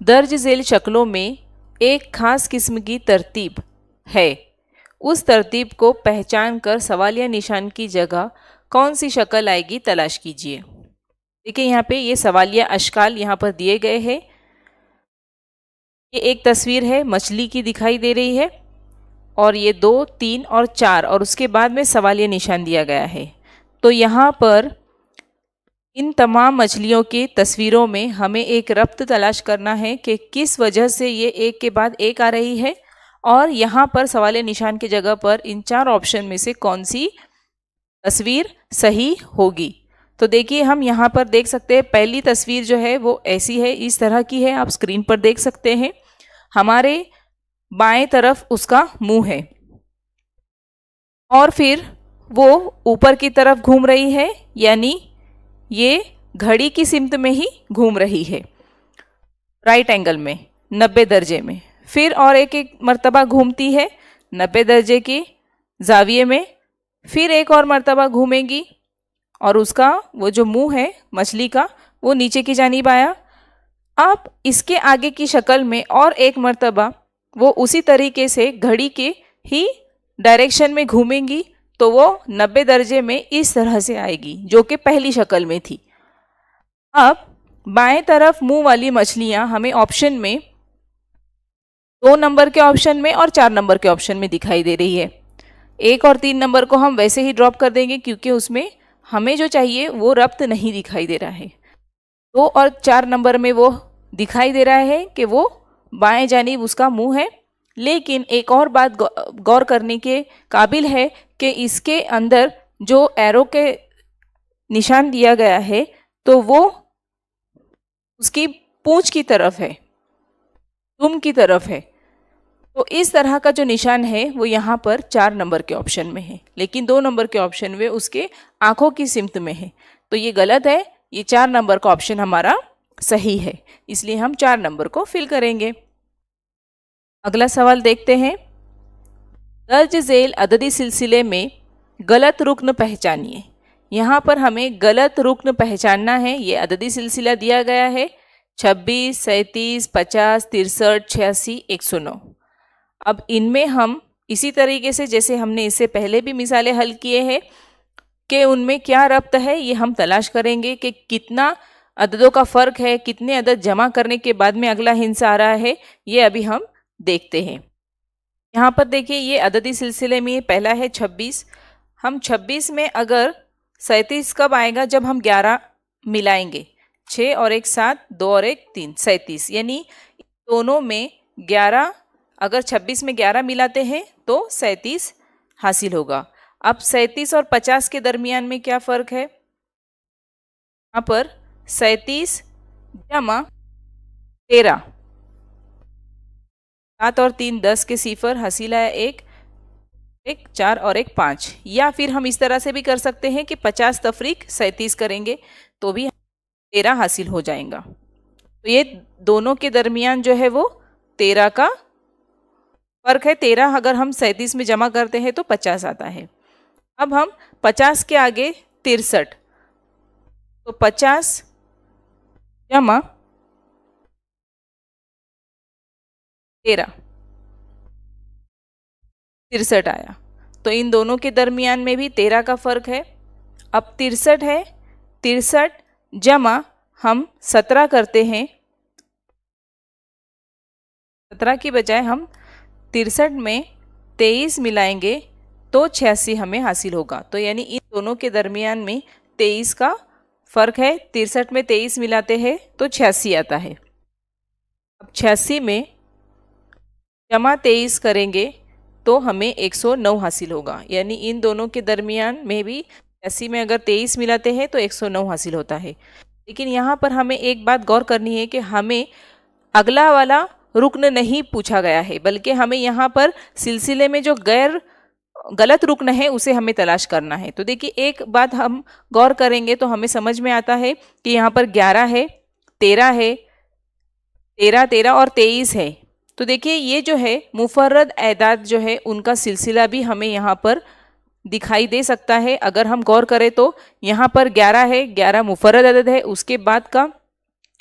Speaker 1: दर्ज झेल शक्लों में एक खास किस्म की तरतीब है, उस तरतीब को पहचान कर सवालिया निशान की जगह कौन सी शक्ल आएगी तलाश कीजिए। देखिए यहाँ पे ये सवालिया अशकाल यहाँ पर दिए गए हैं। ये एक तस्वीर है मछली की दिखाई दे रही है और ये 2, 3 और 4 और उसके बाद में सवालिया निशान दिया गया है। तो यहाँ पर इन तमाम मछलियों की तस्वीरों में हमें एक रब्त तलाश करना है कि किस वजह से ये एक के बाद एक आ रही है और यहाँ पर सवालिया निशान की जगह पर इन 4 ऑप्शन में से कौन सी तस्वीर सही होगी। तो देखिए हम यहाँ पर देख सकते हैं पहली तस्वीर जो है वो ऐसी है, इस तरह की है, आप स्क्रीन पर देख सकते हैं। हमारे बाएं तरफ उसका मुंह है और फिर वो ऊपर की तरफ घूम रही है, यानी ये घड़ी की सिमत में ही घूम रही है, राइट एंगल में 90 दर्जे में। फिर और एक एक मर्तबा घूमती है 90 दर्जे की जाविये में, फिर एक और मर्तबा घूमेगी और उसका वो जो मुंह है मछली का वो नीचे की जानिब आया। अब इसके आगे की शक्ल में और एक मर्तबा वो उसी तरीके से घड़ी के ही डायरेक्शन में घूमेंगी तो वो 90 दर्जे में इस तरह से आएगी जो कि पहली शक्ल में थी। अब बाएं तरफ मुंह वाली मछलियां हमें ऑप्शन में 2 नंबर के ऑप्शन में और 4 नंबर के ऑप्शन में दिखाई दे रही है। 1 और 3 नंबर को हम वैसे ही ड्रॉप कर देंगे क्योंकि उसमें हमें जो चाहिए वो रब्त नहीं दिखाई दे रहा है। 2 और 4 नंबर में वो दिखाई दे रहा है कि वो बाएं जानिब उसका मुंह है, लेकिन एक और बात गौर करने के काबिल है कि इसके अंदर जो एरो के निशान दिया गया है तो वो उसकी पूंछ की तरफ है, दुम की तरफ है। तो इस तरह का जो निशान है वो यहाँ पर 4 नंबर के ऑप्शन में है, लेकिन 2 नंबर के ऑप्शन में उसके आंखों की सिमत में है। तो ये गलत है, ये 4 नंबर का ऑप्शन हमारा सही है, इसलिए हम 4 नंबर को फिल करेंगे। अगला सवाल देखते हैं, दर्ज झेल अददी सिलसिले में गलत रुकन पहचानिए। यहाँ पर हमें गलत रुकन पहचानना है। ये अददी सिलसिला दिया गया है 26, 37, 50, 63, 86, 109। अब इनमें हम इसी तरीके से जैसे हमने इससे पहले भी मिसालें हल किए हैं कि उनमें क्या रब्त है ये हम तलाश करेंगे कि कितना अददों का फ़र्क है, कितने अदद जमा करने के बाद में अगला हिस्सा आ रहा है, ये अभी हम देखते हैं। यहाँ पर देखिए ये अददी सिलसिले में पहला है 26। हम 26 में अगर 37 कब आएगा, जब हम 11 मिलाएंगे, 6 और 1 7, 2 और 1 3, 37, यानी दोनों में 11, अगर 26 में 11 मिलाते हैं तो 37 हासिल होगा। अब 37 और 50 के दरमियान में क्या फ़र्क है? यहाँ पर 37 जमा 13, 7 और 3 10 के सिफर, हासिल आया 1, 4 और 1 5। या फिर हम इस तरह से भी कर सकते हैं कि 50 तफरीक 37 करेंगे तो भी 13 हासिल हो जाएगा। तो ये दोनों के दरमियान जो है वो 13 का फर्क है। 13 अगर हम 37 में जमा करते हैं तो 50 आता है। अब हम 50 के आगे 63, तो 50 जमा 13, 63 आया। तो इन दोनों के दरमियान में भी 13 का फर्क है। अब 63 है, 63 जमा हम 17 करते हैं, 17 की बजाय हम 63 में 23 मिलाएंगे तो 86 हमें हासिल होगा। तो यानी इन दोनों के दरमियान में 23 का फर्क है। 63 में 23 मिलाते हैं तो 86 आता है। अब 86 में जमा 23 करेंगे तो हमें 109 हासिल होगा। यानी इन दोनों के दरमियान में भी 86 में अगर 23 मिलाते हैं तो 109 हासिल होता है। लेकिन यहाँ पर हमें एक बात गौर करनी है कि हमें अगला वाला रुक्न नहीं पूछा गया है, बल्कि हमें यहाँ पर सिलसिले में जो गलत रुक्न है उसे हमें तलाश करना है। तो देखिए, एक बात हम गौर करेंगे तो हमें समझ में आता है कि यहाँ पर 11 है, 13 है, 13, 13 और 23 है। तो देखिए, ये जो है मुफर्रद एदाद जो है उनका सिलसिला भी हमें यहाँ पर दिखाई दे सकता है। अगर हम गौर करें तो यहाँ पर 11 है, 11 मुफर्रद अदद है, उसके बाद का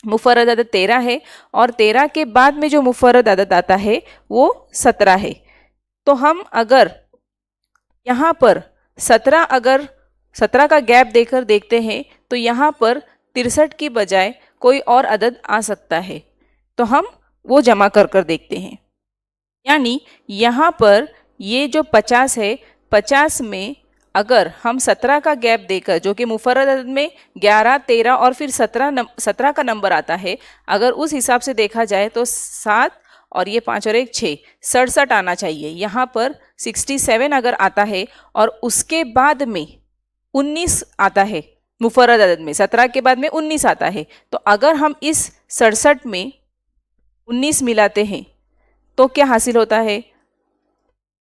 Speaker 1: मुफर्रद अदद 13 है, और 13 के बाद में जो मुफर्रद अदद आता है वो 17 है। तो हम अगर यहाँ पर 17 का गैप देकर देखते हैं तो यहाँ पर 63 की बजाय कोई और अदद आ सकता है, तो हम वो जमा कर देखते हैं। यानी यहाँ पर ये जो 50 है, 50 में अगर हम 17 का गैप देकर, जो कि मुफर्रद अदद में 11, 13 और फिर 17 का नंबर आता है, अगर उस हिसाब से देखा जाए तो 7 और ये 5 और 1 6, 67 आना चाहिए। यहाँ पर 67 अगर आता है और उसके बाद में 19 आता है, मुफर्रद अदद में 17 के बाद में 19 आता है, तो अगर हम इस 67 में 19 मिलाते हैं तो क्या हासिल होता है?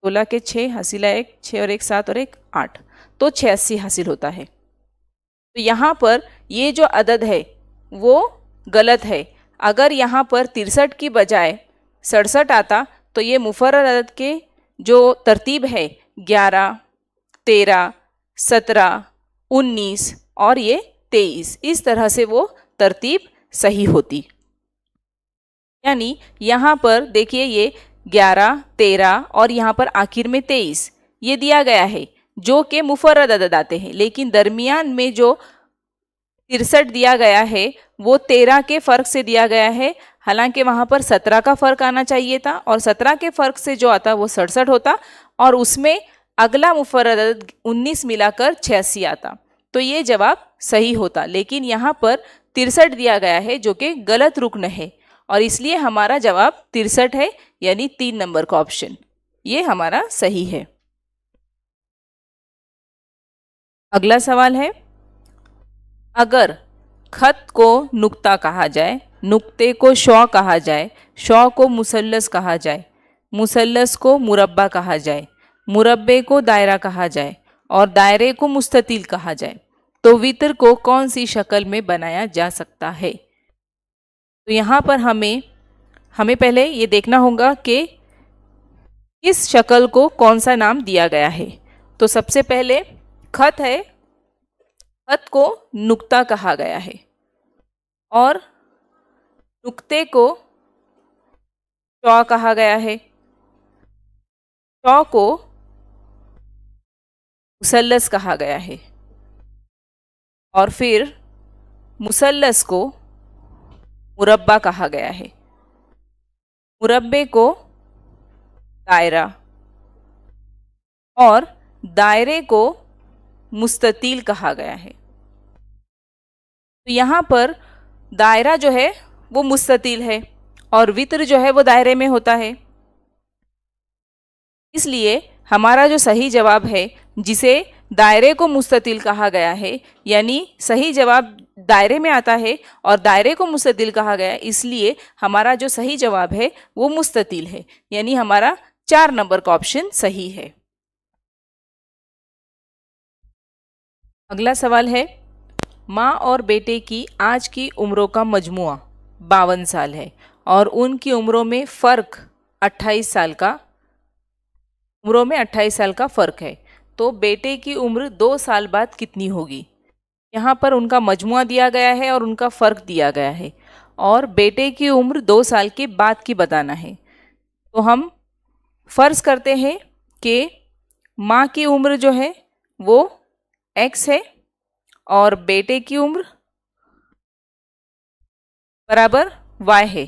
Speaker 1: 16 के 6 हासिल है 1, 6 और 1 7 और 1 8, तो 86 हासिल होता है। तो यहाँ पर ये जो अदद है वो गलत है। अगर यहाँ पर 63 की बजाय 67 आता तो ये मुफर्रद अदद के जो तरतीब है 11, 13, 17, 19 और ये 23, इस तरह से वो तरतीब सही होती। यानी यहाँ पर देखिए, ये 11, 13 और यहाँ पर आखिर में 23 ये दिया गया है जो कि मुफर्रद अदद आते हैं, लेकिन दरमियान में जो 63 दिया गया है वो 13 के फ़र्क से दिया गया है। हालांकि वहाँ पर 17 का फ़र्क आना चाहिए था और 17 के फ़र्क से जो आता वो 67 होता, और उसमें अगला मुफर्रद अदद 19 मिलाकर 86 आता, तो ये जवाब सही होता। लेकिन यहाँ पर 63 दिया गया है जो कि गलत रुक्न है, और इसलिए हमारा जवाब 63 है, यानी 3 नंबर का ऑप्शन ये हमारा सही है। अगला सवाल है, अगर खत को नुक्ता कहा जाए, नुक्ते को शौ कहा जाए, शौ को मुसल्लस कहा जाए, मुसल्लस को मुरब्बा कहा जाए, मुरब्बे को दायरा कहा जाए और दायरे को मुस्ततील कहा जाए, तो वित्र को कौन सी शक्ल में बनाया जा सकता है? तो यहाँ पर हमें पहले ये देखना होगा कि इस शक्ल को कौन सा नाम दिया गया है। तो सबसे पहले खत है, खत को नुक्ता कहा गया है और नुक्ते को शौ कहा गया है, शौ को मुसल्लस कहा गया है और फिर मुसल्लस को मुरब्बा कहा गया है, मुरब्बे को दायरा और दायरे को मुस्ततील कहा गया है। तो यहाँ पर दायरा जो है वो मुस्ततील है और वित्र जो है वो दायरे में होता है, इसलिए हमारा जो सही जवाब है जिसे दायरे को मुस्ततील कहा गया है, यानी सही जवाब दायरे में आता है और दायरे को मुस्ततील कहा गया है, इसलिए हमारा जो सही जवाब है वो मुस्ततील है, यानी हमारा 4 नंबर का ऑप्शन सही है। अगला सवाल है, माँ और बेटे की आज की उम्रों का मजमुआ 52 साल है और उनकी उम्रों में 28 साल का फ़र्क है, तो बेटे की उम्र 2 साल बाद कितनी होगी। यहाँ पर उनका मजमुआ दिया गया है और उनका फ़र्क दिया गया है और बेटे की उम्र 2 साल के बाद की बताना है। तो हम फ़र्ज़ करते हैं कि माँ की उम्र जो है वो x है और बेटे की उम्र बराबर y है।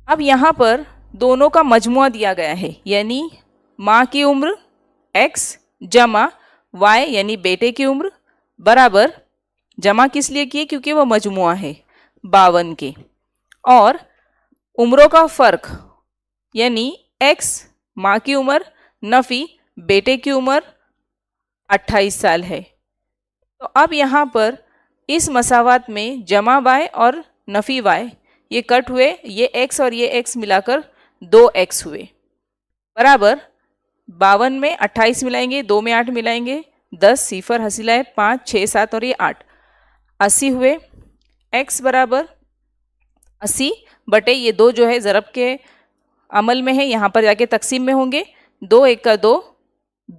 Speaker 1: अब यहाँ पर दोनों का मजमुआ दिया गया है, यानी माँ की उम्र x जमा y यानी बेटे की उम्र बराबर, जमा किस लिए किए क्योंकि वो मजमुआ है 52 के, और उम्रों का फ़र्क यानी x माँ की उम्र नफ़ी बेटे की उम्र 28 साल है। तो अब यहाँ पर इस मसावात में जमा y और नफ़ी y ये कट हुए, ये x और ये x मिलाकर 2x हुए बराबर 52 में 28 मिलाएंगे, 2 में 8 मिलाएंगे 10, सिफर हसीलाए 5, 6, 7 और ये 8, 80 हुए। x बराबर 80 बटे ये 2 जो है ज़रब के अमल में है, यहाँ पर जाके तकसीम में होंगे, 2 1 का 2,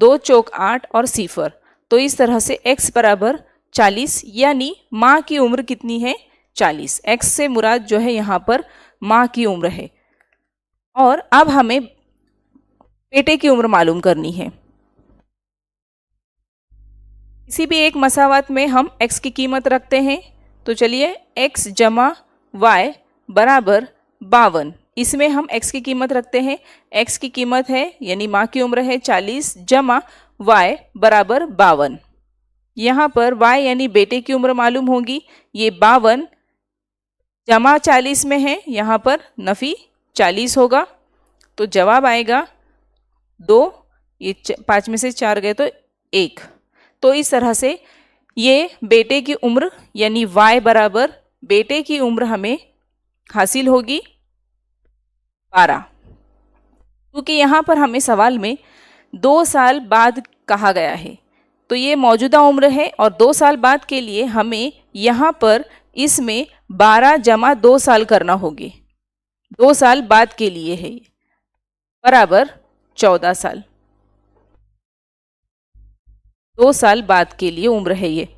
Speaker 1: 2 चौक 8 और सिफर, तो इस तरह से x बराबर 40, यानी माँ की उम्र कितनी है 40। x से मुराद जो है यहाँ पर माँ की उम्र है। और अब हमें बेटे की उम्र मालूम करनी है। किसी भी एक मसावात में हम x की कीमत रखते हैं, तो चलिए x जमा y बराबर 52, इसमें हम x की कीमत रखते हैं। x की कीमत है यानी माँ की उम्र है 40 जमा y बराबर 52। यहाँ पर y यानी बेटे की उम्र मालूम होगी, ये 52 जमा 40 में है, यहाँ पर नफ़ी 40 होगा, तो जवाब आएगा 2, ये 5 में से 4 गए तो 1। तो इस तरह से ये बेटे की उम्र यानी y बराबर बेटे की उम्र हमें हासिल होगी 12, क्योंकि यहाँ पर हमें सवाल में 2 साल बाद कहा गया है, तो ये मौजूदा उम्र है और 2 साल बाद के लिए हमें यहाँ पर इसमें 12 जमा 2 साल करना होगी, 2 साल बाद के लिए है बराबर 14 साल, 2 साल बाद के लिए उम्र है ये,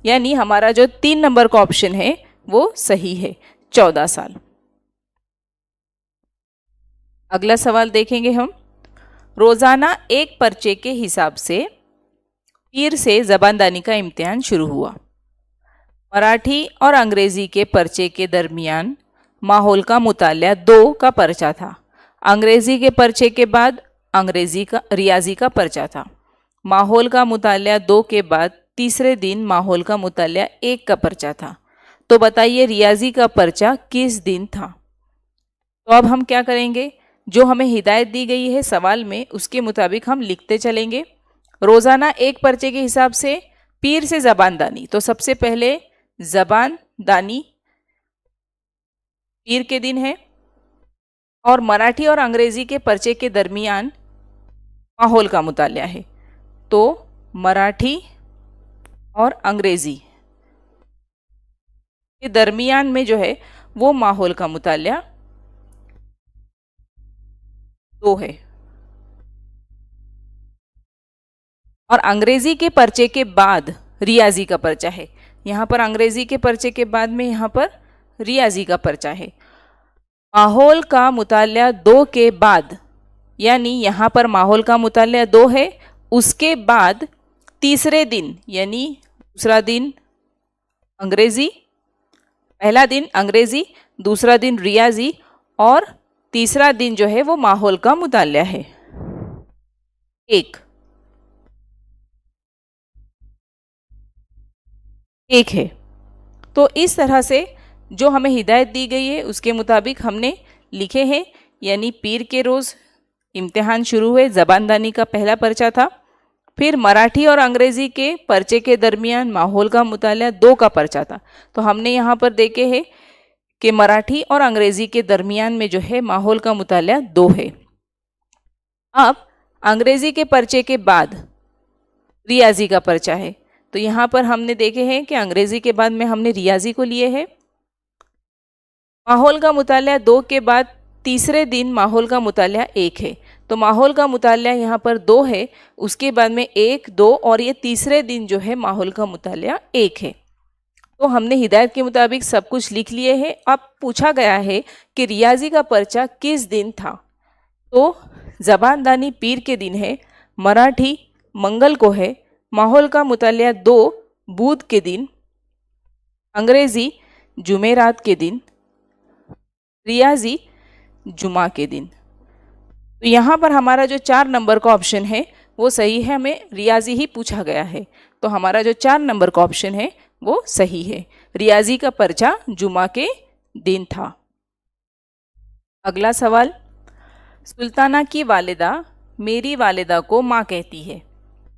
Speaker 1: यानी हमारा जो 3 नंबर का ऑप्शन है वो सही है 14 साल। अगला सवाल देखेंगे हम, रोज़ाना एक पर्चे के हिसाब से पीर से ज़बानदानी का इम्तिहान शुरू हुआ। मराठी और अंग्रेज़ी के पर्चे के दरमियान माहौल का मुतालिया 2 का पर्चा था। अंग्रेज़ी के पर्चे के बाद रियाजी का पर्चा था। माहौल का मुतालिया 2 के बाद तीसरे दिन माहौल का मुतालिया 1 का पर्चा था। तो बताइए रियाजी का पर्चा किस दिन था। तो अब हम क्या करेंगे, जो हमें हिदायत दी गई है सवाल में उसके मुताबिक हम लिखते चलेंगे। रोज़ाना एक पर्चे के हिसाब से पीर से ज़बानदानी, तो सबसे पहले ज़बानदानी पीर के दिन है, और मराठी और अंग्रेज़ी के पर्चे के दरमियान माहौल का मुतालिया है, तो मराठी और अंग्रेज़ी के दरमियान में जो है वो माहौल का मुतालिया 2 है, और अंग्रेज़ी के पर्चे के बाद रियाजी का पर्चा है। यहाँ पर अंग्रेज़ी के पर्चे के बाद में यहाँ पर रियाजी का पर्चा है। माहौल का मुतालिया 2 के बाद, यानी यहाँ पर माहौल का मुतालिया 2 है, उसके बाद तीसरे दिन यानी दूसरा दिन अंग्रेज़ी, पहला दिन अंग्रेज़ी, दूसरा दिन रियाजी और तीसरा दिन जो है वो माहौल का मुतालिया है 1 है। तो इस तरह से जो हमें हिदायत दी गई है उसके मुताबिक हमने लिखे हैं। यानी पीर के रोज़ इम्तिहान शुरू हुए, ज़बानदानी का पहला पर्चा था। फिर मराठी और अंग्रेज़ी के पर्चे के दरमियान माहौल का मुताला 2 का पर्चा था। तो हमने यहाँ पर देखे हैं कि मराठी और अंग्रेज़ी के दरमियान में जो है माहौल का मुताला 2 है। अब अंग्रेज़ी के पर्चे के बाद रियाजी का पर्चा है। तो यहाँ पर हमने देखे हैं कि अंग्रेज़ी के बाद में हमने रियाजी को लिए है। माहौल का मुताला 2 के बाद तीसरे दिन माहौल का मुताला 1 है। तो माहौल का मुताला यहाँ पर 2 है, उसके बाद में 1, 2 और ये तीसरे दिन जो है माहौल का मुताला 1 है। तो हमने हिदायत के मुताबिक सब कुछ लिख लिए हैं। अब पूछा गया है कि रियाजी का पर्चा किस दिन था। तो ज़बानदानी पीर के दिन है, मराठी मंगल को है, माहौल का मुताला 2 बुध के दिन, अंग्रेज़ी जुमेरात के दिन, रियाजी जुमा के दिन। तो यहाँ पर हमारा जो 4 नंबर का ऑप्शन है वो सही है, हमें रियाजी ही पूछा गया है। तो हमारा जो 4 नंबर का ऑप्शन है वो सही है, रियाजी का पर्चा जुमा के दिन था। अगला सवाल, सुल्ताना की वालिदा मेरी वालिदा को माँ कहती है।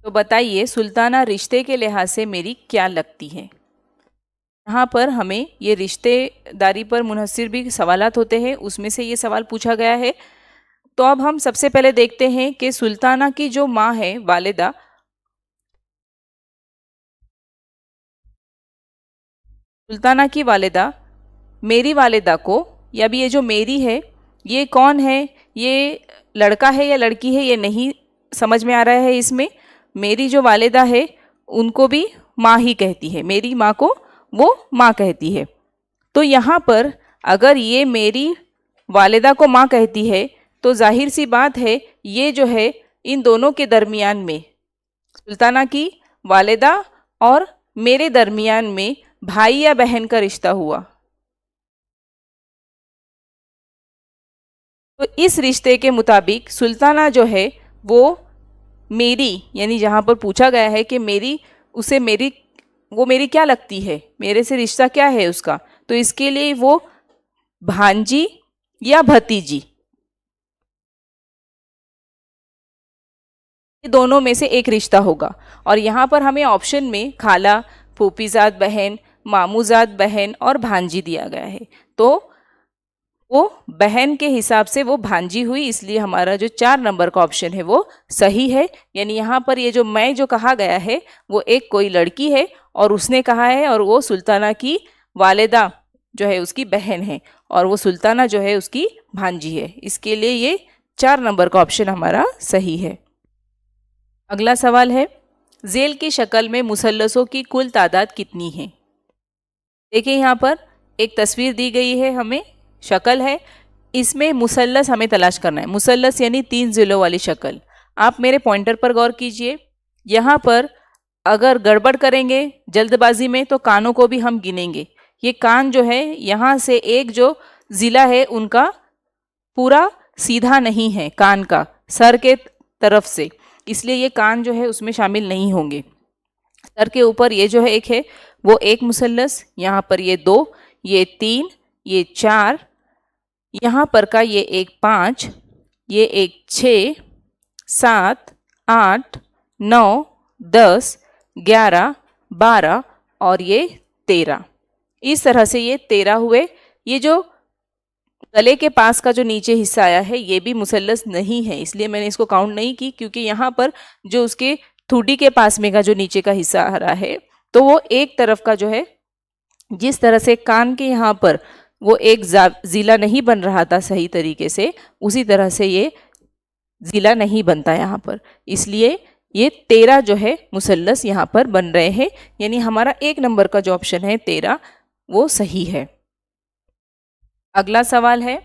Speaker 1: तो बताइए सुल्ताना रिश्ते के लिहाज से मेरी क्या लगती है। यहाँ पर हमें ये रिश्तेदारी पर मुनहसिर भी सवालात होते हैं, उसमें से ये सवाल पूछा गया है। तो अब हम सबसे पहले देखते हैं कि सुल्ताना की जो माँ है वालिदा, सुल्ताना की वालिदा मेरी वालिदा को, या भी ये जो मेरी है ये कौन है, ये लड़का है या लड़की है, ये नहीं समझ में आ रहा है। इसमें मेरी जो वालिदा है उनको भी माँ ही कहती है, मेरी माँ को वो माँ कहती है। तो यहाँ पर अगर ये मेरी वालिदा को माँ कहती है तो जाहिर सी बात है ये जो है इन दोनों के दरमियान में, सुल्ताना की वालिदा और मेरे दरमियान में भाई या बहन का रिश्ता हुआ। तो इस रिश्ते के मुताबिक सुल्ताना जो है वो मेरी, यानी जहाँ पर पूछा गया है कि मेरी, उसे मेरी, वो मेरी क्या लगती है, मेरे से रिश्ता क्या है उसका, तो इसके लिए वो भांजी या भतीजी, ये दोनों में से एक रिश्ता होगा। और यहाँ पर हमें ऑप्शन में खाला, फूफीजाद बहन, मामूजाद बहन और भांजी दिया गया है। तो वो बहन के हिसाब से वो भांजी हुई, इसलिए हमारा जो 4 नंबर का ऑप्शन है वो सही है। यानी यहाँ पर ये जो मैं जो कहा गया है वो एक कोई लड़की है और उसने कहा है, और वो सुल्ताना की वालिदा जो है उसकी बहन है और वो सुल्ताना जो है उसकी भांजी है। इसके लिए ये 4 नंबर का ऑप्शन हमारा सही है। अगला सवाल है, जेल की शक्ल में मुसल्लसों की कुल तादाद कितनी है। देखिए यहाँ पर एक तस्वीर दी गई है, हमें शक्ल है, इसमें मुसल्लस हमें तलाश करना है। मुसल्लस यानी 3 ज़िलों वाली शक्ल। आप मेरे पॉइंटर पर गौर कीजिए, यहाँ पर अगर गड़बड़ करेंगे जल्दबाजी में तो कानों को भी हम गिनेंगे। ये कान जो है यहाँ से एक जो ज़िला है उनका पूरा सीधा नहीं है, कान का सर के तरफ से, इसलिए ये कान जो है उसमें शामिल नहीं होंगे। सर के ऊपर ये जो है एक है वो एक मुसल्लस, यहाँ पर ये 2, ये 3, ये 4, यहाँ पर का ये एक 5, ये एक 6, 7, 8, 9, 10, 11, 12 और ये 13। इस तरह से ये 13 हुए। ये जो गले के पास का जो नीचे हिस्सा आया है ये भी मुसल्लस नहीं है, इसलिए मैंने इसको काउंट नहीं की, क्योंकि यहाँ पर जो उसके ठुड्डी के पास में का जो नीचे का हिस्सा आ रहा है तो वो एक तरफ का जो है, जिस तरह से कान के यहाँ पर वो एक ज़िला नहीं बन रहा था सही तरीके से, उसी तरह से ये ज़िला नहीं बनता यहाँ पर, इसलिए ये 13 जो है मुसल्लस यहाँ पर बन रहे हैं। यानी हमारा 1 नंबर का जो ऑप्शन है 13 वो सही है। अगला सवाल है,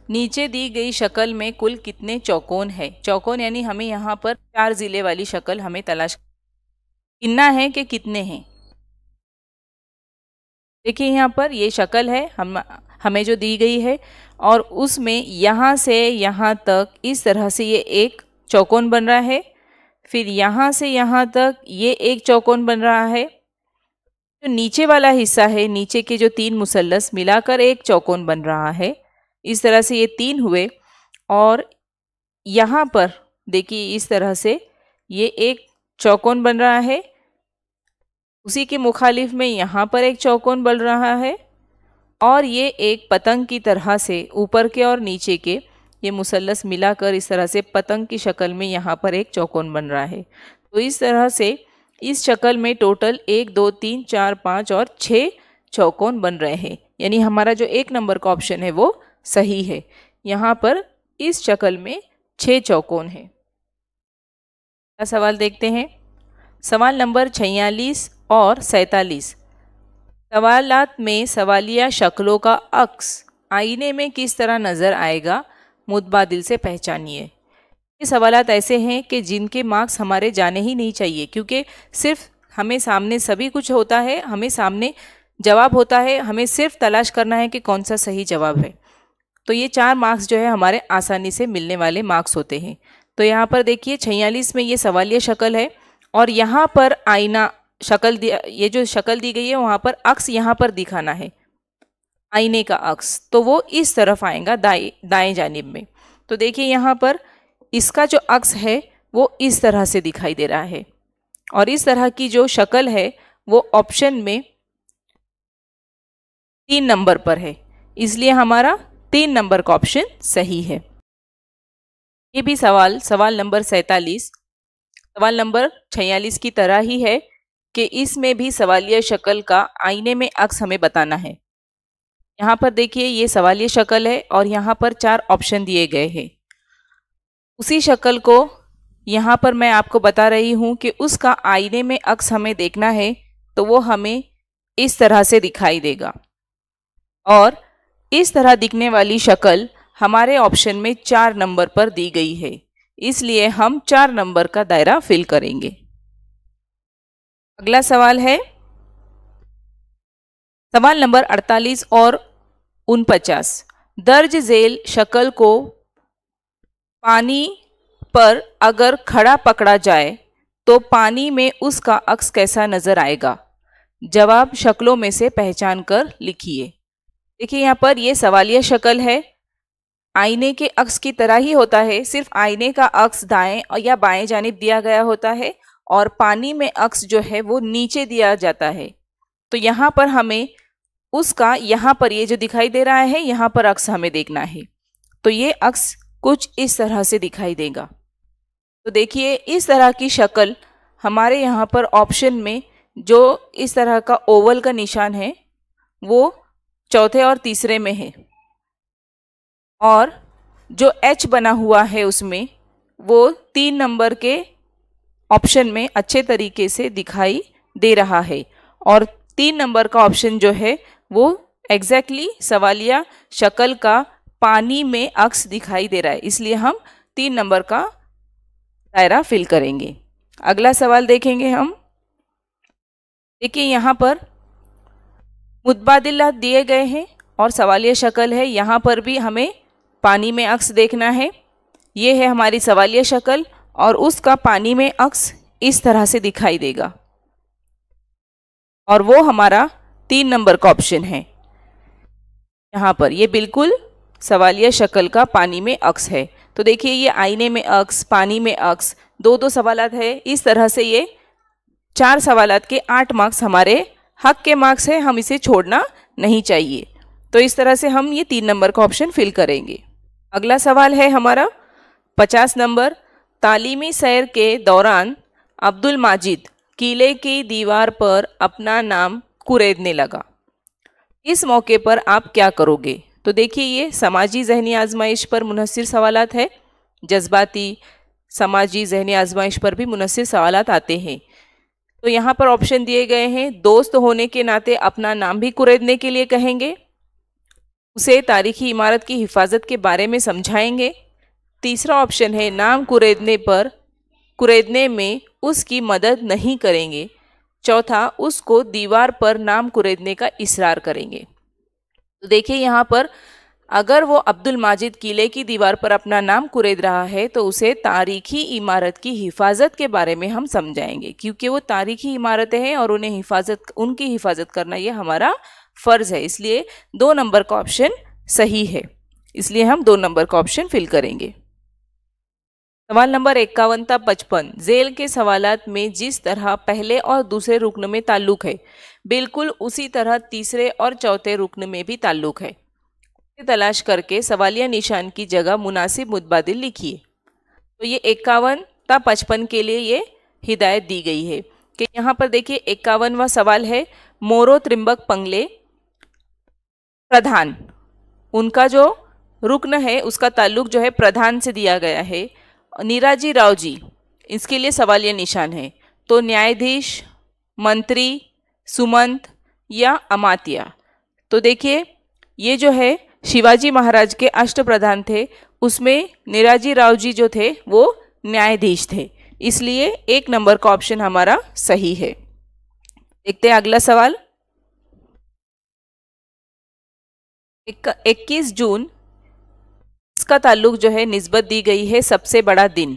Speaker 1: नीचे दी गई शक्ल में कुल कितने चौकोन है। चौकोन यानी हमें यहाँ पर 4 ज़िले वाली शक्ल हमें तलाश गिनना है कि कितने हैं। देखिए यहाँ पर ये शक्ल है हमें जो दी गई है, और उसमें यहाँ से यहाँ तक इस तरह से ये एक चौकोन बन रहा है, फिर यहाँ से यहाँ तक ये एक चौकोन बन रहा है, जो नीचे वाला हिस्सा है, नीचे के जो 3 मुसल्लस मिलाकर एक चौकोन बन रहा है। इस तरह से ये 3 हुए और यहाँ पर देखिए इस तरह से ये एक चौकोन बन रहा है। उसी के मुखालिफ में यहाँ पर एक चौकोन बन रहा है और ये एक पतंग की तरह से ऊपर के और नीचे के ये मुसल्लस मिलाकर इस तरह से पतंग की शक्ल में यहाँ पर एक चौकोन बन रहा है। तो इस तरह से इस शक्ल में टोटल 1 2 3 4 5 और 6 चौकोन बन रहे हैं, यानी हमारा जो 1 नंबर का ऑप्शन है वो सही है। यहाँ पर इस शक्ल में 6 चौकोन है। अगला सवाल देखते हैं। सवाल नंबर 46 और 47। सवालात में सवालिया शक्लों का अक्स आईने में किस तरह नज़र आएगा, मुतबादिल से पहचानिए। ये सवालात ऐसे हैं कि जिनके मार्क्स हमारे जाने ही नहीं चाहिए, क्योंकि सिर्फ हमें सामने सभी कुछ होता है, हमें सामने जवाब होता है, हमें सिर्फ तलाश करना है कि कौन सा सही जवाब है। तो ये 4 मार्क्स जो है हमारे आसानी से मिलने वाले मार्क्स होते हैं। तो यहाँ पर देखिए 46 में ये सवालिया शक्ल है और यहाँ पर आईना शक्ल दिया, ये जो शक्ल दी गई है वहाँ पर अक्स यहाँ पर दिखाना है, आईने का अक्स, तो वो इस तरफ आएगा दाएं जानिब में। तो देखिए यहाँ पर इसका जो अक्स है वो इस तरह से दिखाई दे रहा है और इस तरह की जो शक्ल है वो ऑप्शन में 3 नंबर पर है, इसलिए हमारा 3 नंबर का ऑप्शन सही है। ये भी सवाल नंबर 47 सवाल नंबर 46 की तरह ही है कि इसमें भी सवालिया शक्ल का आईने में अक्स हमें बताना है। यहाँ पर देखिए ये सवालिया शक्ल है और यहाँ पर 4 ऑप्शन दिए गए हैं। उसी शक्ल को यहाँ पर मैं आपको बता रही हूँ कि उसका आईने में अक्स हमें देखना है, तो वो हमें इस तरह से दिखाई देगा और इस तरह दिखने वाली शक्ल हमारे ऑप्शन में 4 नंबर पर दी गई है, इसलिए हम 4 नंबर का दायरा फिल करेंगे। अगला सवाल है सवाल नंबर 48 और 49। दर्ज झेल शक्ल को पानी पर अगर खड़ा पकड़ा जाए तो पानी में उसका अक्स कैसा नजर आएगा, जवाब शक्लों में से पहचान कर लिखिए। देखिए यहाँ पर ये सवालिया शक्ल है, आईने के अक्स की तरह ही होता है, सिर्फ आईने का अक्स दाएं या बाएं जानिब दिया गया होता है और पानी में अक्स जो है वो नीचे दिया जाता है। तो यहाँ पर हमें उसका, यहाँ पर ये जो दिखाई दे रहा है यहाँ पर अक्स हमें देखना है, तो ये अक्स कुछ इस तरह से दिखाई देगा। तो देखिए इस तरह की शक्ल हमारे यहाँ पर ऑप्शन में जो इस तरह का ओवल का निशान है वो चौथे और तीसरे में है और जो एच बना हुआ है उसमें वो 3 नंबर के ऑप्शन में अच्छे तरीके से दिखाई दे रहा है और 3 नंबर का ऑप्शन जो है वो एग्जैक्टली सवालिया शक्ल का पानी में अक्स दिखाई दे रहा है, इसलिए हम 3 नंबर का दायरा फिल करेंगे। अगला सवाल देखेंगे हम। देखिए यहाँ पर मुतबादिलात दिए गए हैं और सवालिया शक्ल है, यहाँ पर भी हमें पानी में अक्स देखना है। ये है हमारी सवालिया शक्ल और उसका पानी में अक्स इस तरह से दिखाई देगा और वो हमारा 3 नंबर का ऑप्शन है। यहाँ पर ये बिल्कुल सवालिया शक्ल का पानी में अक्स है। तो देखिए ये आईने में अक्स, पानी में अक्स, 2 सवालात है। इस तरह से ये 4 सवालात के 8 मार्क्स हमारे हक के मार्क्स है, हम इसे छोड़ना नहीं चाहिए। तो इस तरह से हम ये 3 नंबर का ऑप्शन फिल करेंगे। अगला सवाल है हमारा 50 नंबर। तालीमी सैर के दौरान अब्दुल माजिद किले की दीवार पर अपना नाम कुरेदने लगा, इस मौके पर आप क्या करोगे। तो देखिए ये समाजी जहनी आजमाइश पर मुनहसिर सवालात है, जज्बाती समाजी जहनी आजमाइश पर भी मुनहसिर सवालात आते हैं। तो यहाँ पर ऑप्शन दिए गए हैं, दोस्त होने के नाते अपना नाम भी कुरेदने के लिए कहेंगे, उसे तारीखी इमारत की हिफाजत के बारे में समझाएंगे। तीसरा ऑप्शन है नाम कुरेदने में उसकी मदद नहीं करेंगे। चौथा, उसको दीवार पर नाम कुरेदने का इसरार करेंगे। तो देखिए यहाँ पर अगर वो अब्दुल माजिद किले की दीवार पर अपना नाम कुरेद रहा है तो उसे तारीखी इमारत की हिफाजत के बारे में हम समझाएंगे, क्योंकि वो तारीखी इमारतें हैं और उनकी हिफाजत करना ये हमारा फ़र्ज़ है। इसलिए 2 नंबर का ऑप्शन सही है, इसलिए हम 2 नंबर का ऑप्शन फिल करेंगे। सवाल नंबर 51 था 55। जेल के सवालात में जिस तरह पहले और दूसरे रुकन में ताल्लुक है, बिल्कुल उसी तरह तीसरे और चौथे रुकन में भी ताल्लुक है। तलाश करके सवालिया निशान की जगह मुनासिब मुतबादिल लिखिए। तो ये 51 था 55 के लिए ये हिदायत दी गई है कि यहाँ पर देखिए 51वां सवाल है, मोरो त्रिंबक पंगले प्रधान, उनका जो रुकन है उसका ताल्लुक जो है प्रधान से दिया गया है। नीराजी राव जी, इसके लिए सवालिया निशान है। तो न्यायाधीश, मंत्री, सुमंत या अमात्या। तो देखिए ये जो है शिवाजी महाराज के अष्टप्रधान थे, उसमें नीराजी राव जी जो थे वो न्यायाधीश थे, इसलिए 1 नंबर का ऑप्शन हमारा सही है। देखते हैं अगला सवाल। 21 जून इसका ताल्लुक जो है निस्बत दी गई है सबसे बड़ा दिन।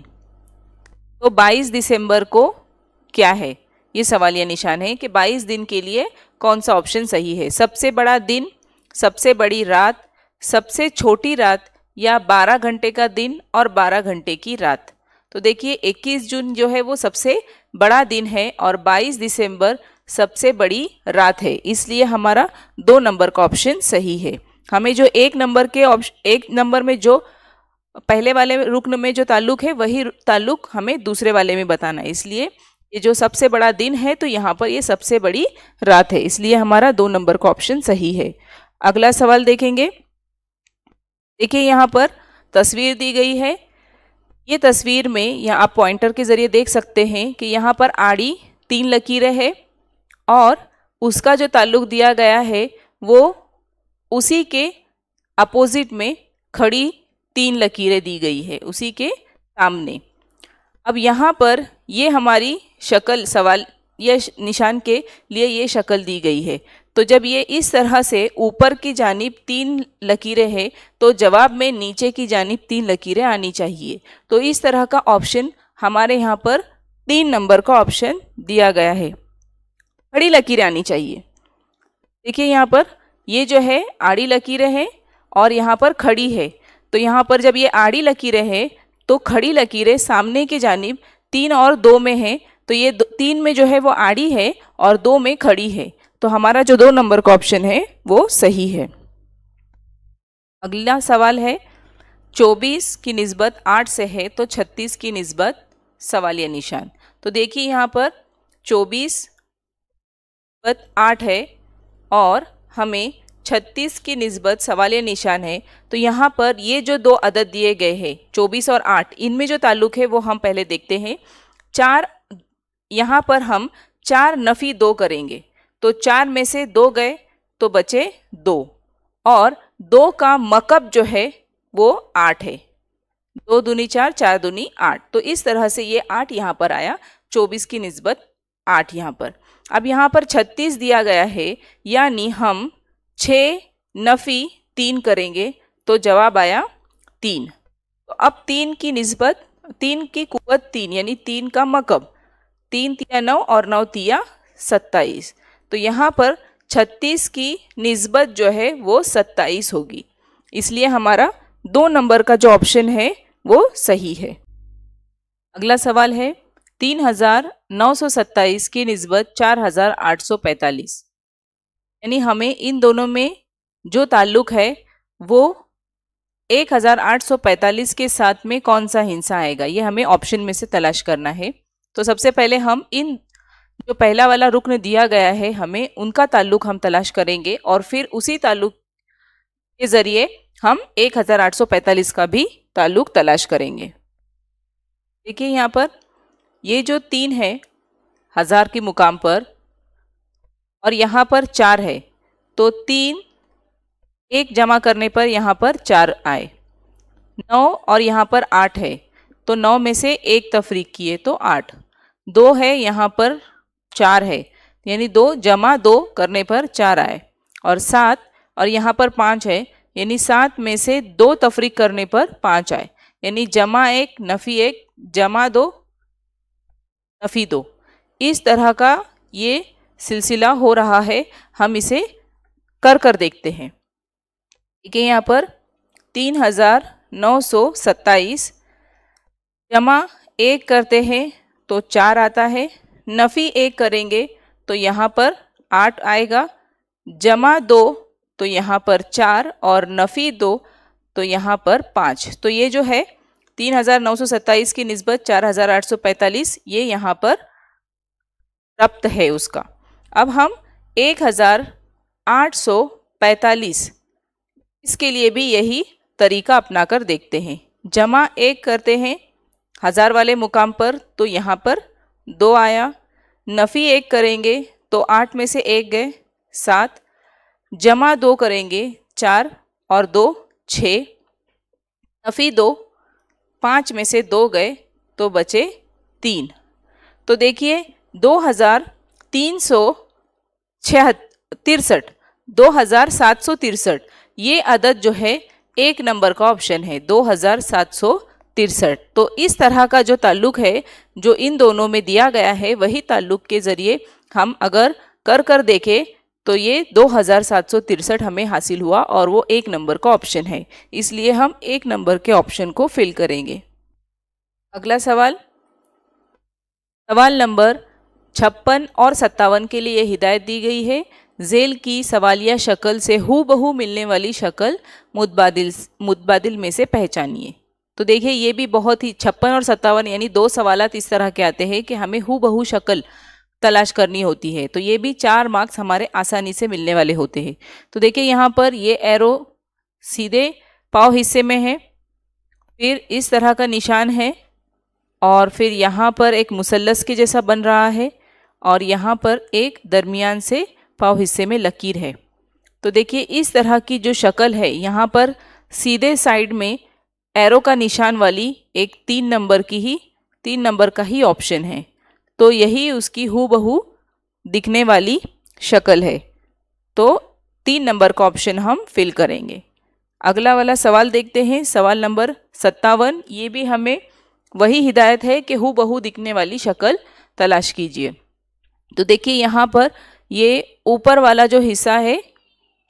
Speaker 1: तो 22 दिसंबर को क्या है, ये सवालिया निशान है कि 22 दिन के लिए कौन सा ऑप्शन सही है। सबसे बड़ा दिन, सबसे बड़ी रात, सबसे छोटी रात या 12 घंटे का दिन और 12 घंटे की रात। तो देखिए 21 जून जो है वो सबसे बड़ा दिन है और 22 दिसंबर सबसे बड़ी रात है, इसलिए हमारा 2 नंबर का ऑप्शन सही है। हमें जो 1 नंबर में जो पहले वाले रुकन में जो ताल्लुक है वही ताल्लुक हमें दूसरे वाले में बताना है, इसलिए ये जो सबसे बड़ा दिन है तो यहाँ पर ये सबसे बड़ी रात है, इसलिए हमारा 2 नंबर का ऑप्शन सही है। अगला सवाल देखेंगे। देखिए यहाँ पर तस्वीर दी गई है। ये तस्वीर में यहाँ आप पॉइंटर के ज़रिए देख सकते हैं कि यहाँ पर आड़ी 3 लकीरें हैं और उसका जो ताल्लुक दिया गया है वो उसी के अपोजिट में खड़ी 3 लकीरें दी गई है, उसी के सामने। अब यहाँ पर ये हमारी शक्ल, सवाल ये निशान के लिए ये शक्ल दी गई है। तो जब ये इस तरह से ऊपर की जानिब 3 लकीरें हैं तो जवाब में नीचे की जानिब 3 लकीरें आनी चाहिए। तो इस तरह का ऑप्शन हमारे यहाँ पर 3 नंबर का ऑप्शन दिया गया है, खड़ी लकीरें आनी चाहिए। देखिए यहाँ पर ये जो है आड़ी लकीरें हैं और यहाँ पर खड़ी है। तो यहाँ पर जब ये आड़ी लकीरें हैं तो खड़ी लकीरें सामने की जानिब 3 और 2 में है, तो ये 3 में जो है वो आड़ी है और 2 में खड़ी है, तो हमारा जो 2 नंबर का ऑप्शन है वो सही है। अगला सवाल है 24 की निस्बत 8 से है तो 36 की निस्बत सवालिया निशान। तो देखिए यहाँ पर 24 8 है और हमें 36 की निस्बत सवालिया निशान है। तो यहाँ पर ये जो 2 अदद दिए गए हैं 24 और 8, इनमें जो ताल्लुक है वो हम पहले देखते हैं। 4, यहाँ पर हम 4 नफ़ी 2 करेंगे, तो 4 में से 2 गए तो बचे 2 और 2 का मकब जो है वो 8 है। 2 दूनी 4, 4 दूनी 8, तो इस तरह से ये 8 यहाँ पर आया, 24 की निस्बत 8 यहाँ पर। अब यहाँ पर 36 दिया गया है, यानी हम 6 नफ़ी 3 करेंगे तो जवाब आया 3। तो अब 3 की निस्बत, 3 की कुव्वत 3 यानी 3 का मकब, 3 तिया 9 और 9 तिया 27। तो यहाँ पर 36 की निस्बत जो है वो 27 होगी, इसलिए हमारा 2 नंबर का जो ऑप्शन है वो सही है। अगला सवाल है 3927 की निस्बत 4845, यानी हमें इन दोनों में जो ताल्लुक है वो 1845 के साथ में कौन सा हिस्सा आएगा, ये हमें ऑप्शन में से तलाश करना है। तो सबसे पहले हम इन जो पहला वाला रुकन दिया गया है हमें उनका ताल्लुक हम तलाश करेंगे और फिर उसी ताल्लुक के ज़रिए हम 1845 का भी ताल्लुक तलाश करेंगे। देखिए यहाँ पर ये जो 3 है 1000 के मुकाम पर और यहाँ पर 4 है, तो 3 1 जमा करने पर यहाँ पर 4 आए। 9 और यहाँ पर 8 है, तो 9 में से 1 तफरीक किए तो 8। 2 है यहाँ पर 4 है, यानी 2 जमा 2 करने पर 4 आए और 7 और यहाँ पर 5 है, यानी 7 में से 2 तफरीक करने पर 5 आए, यानी जमा 1 नफ़ी 1 जमा 2 नफ़ी 2। इस तरह का ये सिलसिला हो रहा है, हम इसे कर देखते हैं। देखिए यहाँ पर 3927 जमा 1 करते हैं तो 4 आता है, नफ़ी 1 करेंगे तो यहाँ पर 8 आएगा, जमा 2 तो यहाँ पर 4 और नफ़ी 2 तो यहाँ पर 5। तो ये जो है 3927 की निस्बत 4845 ये यहाँ पर रब्त है उसका। अब हम 1845 इसके लिए भी यही तरीका अपना कर देखते हैं। जमा 1 करते हैं हज़ार वाले मुकाम पर तो यहाँ पर 2 आया, नफ़ी 1 करेंगे तो 8 में से 1 गए 7, जमा 2 करेंगे 4 और 2 6, नफ़ी 2 5 में से 2 गए तो बचे 3। तो देखिए 2763 ये अदद जो है 1 नंबर का ऑप्शन है 2763। तो इस तरह का जो ताल्लुक है जो इन दोनों में दिया गया है, वही ताल्लुक के ज़रिए हम अगर कर देखें तो ये 2763 हमें हासिल हुआ और वो 1 नंबर का ऑप्शन है, इसलिए हम 1 नंबर के ऑप्शन को फिल करेंगे। अगला सवाल, सवाल नंबर 56 और 57 के लिए हिदायत दी गई है। झेल की सवालिया शक्ल से हूबहू मिलने वाली शक्ल मुतबादिल में से पहचानिए। तो देखिए ये भी बहुत ही 56 और 57 यानी 2 सवालात इस तरह के आते हैं कि हमें हूबहू शक्ल तलाश करनी होती है, तो ये भी 4 मार्क्स हमारे आसानी से मिलने वाले होते हैं। तो देखिए यहाँ पर ये एरो सीधे पाव हिस्से में है, फिर इस तरह का निशान है और फिर यहाँ पर एक मुसल्लस के जैसा बन रहा है और यहाँ पर एक दरमियान से पाव हिस्से में लकीर है। तो देखिए इस तरह की जो शक्ल है, यहाँ पर सीधे साइड में एरो का निशान वाली एक 3 नंबर का ही ऑप्शन है, तो यही उसकी हूबहू दिखने वाली शक्ल है, तो 3 नंबर का ऑप्शन हम फिल करेंगे। अगला वाला सवाल देखते हैं, सवाल नंबर 57। ये भी हमें वही हिदायत है कि हूबहू दिखने वाली शक्ल तलाश कीजिए। तो देखिए यहाँ पर ये ऊपर वाला जो हिस्सा है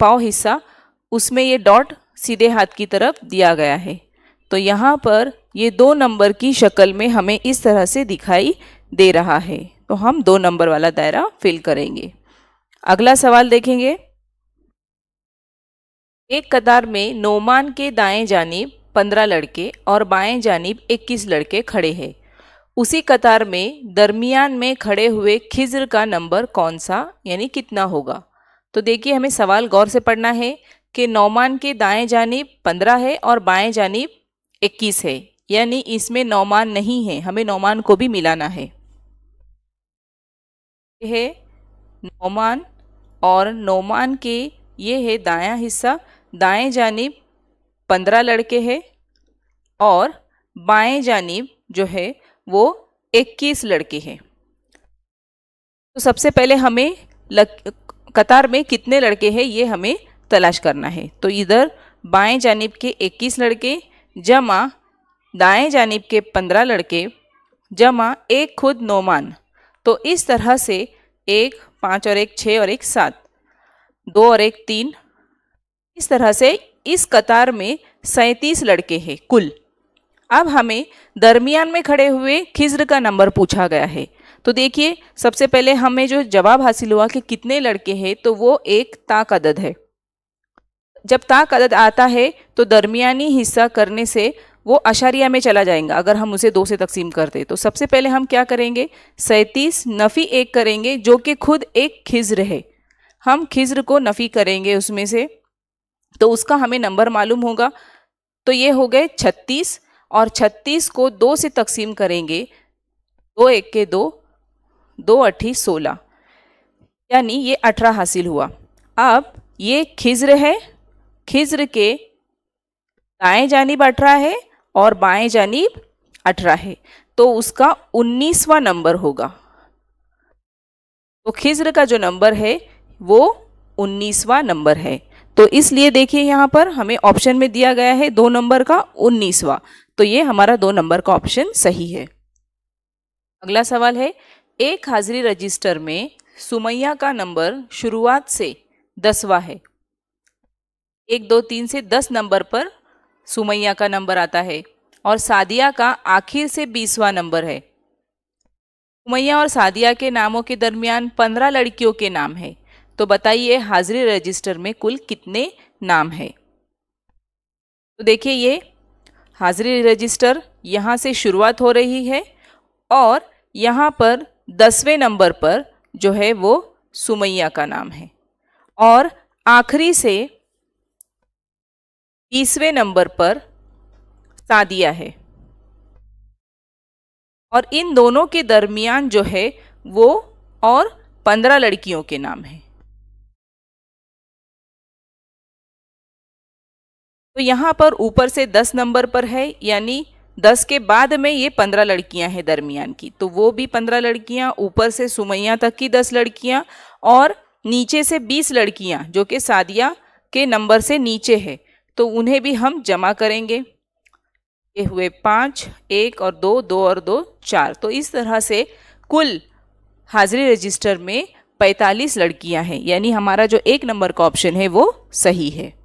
Speaker 1: पाँव हिस्सा, उसमें ये डॉट सीधे हाथ की तरफ दिया गया है, तो यहाँ पर ये 2 नंबर की शक्ल में हमें इस तरह से दिखाई दे रहा है, तो हम 2 नंबर वाला दायरा फिल करेंगे। अगला सवाल देखेंगे, एक कतार में नोमान के दाएं जानिब 15 लड़के और बाएं जानिब 21 लड़के खड़े हैं। उसी कतार में दरमियान में खड़े हुए खिज्र का नंबर कौन सा यानी कितना होगा। तो देखिए हमें सवाल गौर से पढ़ना है कि नौमान के दाएं जानिब 15 है और बाएं जानिब 21 है, यानी इसमें नौमान नहीं है, हमें नौमान को भी मिलाना है। है नौमान और नौमान के ये है दायां हिस्सा, दाएं जानिब 15 लड़के हैं और बाएं जानिब जो है वो 21 लड़के हैं। तो सबसे पहले हमें कतार में कितने लड़के हैं ये हमें तलाश करना है। तो इधर बाएं जानिब के 21 लड़के जमा दाएं जानिब के 15 लड़के जमा एक खुद नौमान, तो इस तरह से 1 5 और 1 6 और 1 7, 2 और 1 3, इस तरह से इस कतार में 37 लड़के हैं कुल। अब हमें दरमियान में खड़े हुए खिज्र का नंबर पूछा गया है। तो देखिए सबसे पहले हमें जो जवाब हासिल हुआ कि कितने लड़के हैं, तो वो एक ताक अदद है। जब ताक अदद आता है तो दरमियानी हिस्सा करने से वो अशारिया में चला जाएगा अगर हम उसे 2 से तकसीम करते। तो सबसे पहले हम क्या करेंगे, 37 नफ़ी 1 करेंगे जो कि खुद एक खिज्र है, हम खिज्र को नफ़ी करेंगे उसमें से, तो उसका हमें नंबर मालूम होगा। तो ये हो गए 36 और 36 को 2 से तकसीम करेंगे, 2 1 के 2, 2 8 16, यानी ये 18 हासिल हुआ। अब ये खिज्र है, खिज्र के दाएं जानिब 18 है और बाएं जानिब 18 है, तो उसका 19वां नंबर होगा। तो खिज्र का जो नंबर है वो 19वां नंबर है। तो इसलिए देखिए यहाँ पर हमें ऑप्शन में दिया गया है 2 नंबर का 19वां, तो ये हमारा 2 नंबर का ऑप्शन सही है। अगला सवाल है, एक हाजिरी रजिस्टर में सुमैया का नंबर शुरुआत से 10वां है। 1, 2, 3 से 10 नंबर पर सुमैया का नंबर आता है और सादिया का आखिर से 20वां नंबर है। सुमैया और सादिया के नामों के दरमियान 15 लड़कियों के नाम है, तो बताइए हाजिरी रजिस्टर में कुल कितने नाम है। तो देखिए ये हाजिरी रजिस्टर यहाँ से शुरुआत हो रही है और यहाँ पर 10वें नंबर पर जो है वो सुमैया का नाम है और आखिरी से 20वें नंबर पर सादिया है और इन दोनों के दरमियान जो है वो और 15 लड़कियों के नाम है। तो यहाँ पर ऊपर से 10 नंबर पर है, यानी 10 के बाद में ये 15 लड़कियां हैं दरमियान की, तो वो भी 15 लड़कियां, ऊपर से सुमैया तक की 10 लड़कियां और नीचे से 20 लड़कियां जो कि सादिया के नंबर से नीचे है, तो उन्हें भी हम जमा करेंगे। ये हुए 5, 1 और 2, 2 और 2 4। तो इस तरह से कुल हाजिरी रजिस्टर में 45 लड़कियां हैं, यानी हमारा जो 1 नंबर का ऑप्शन है वो सही है।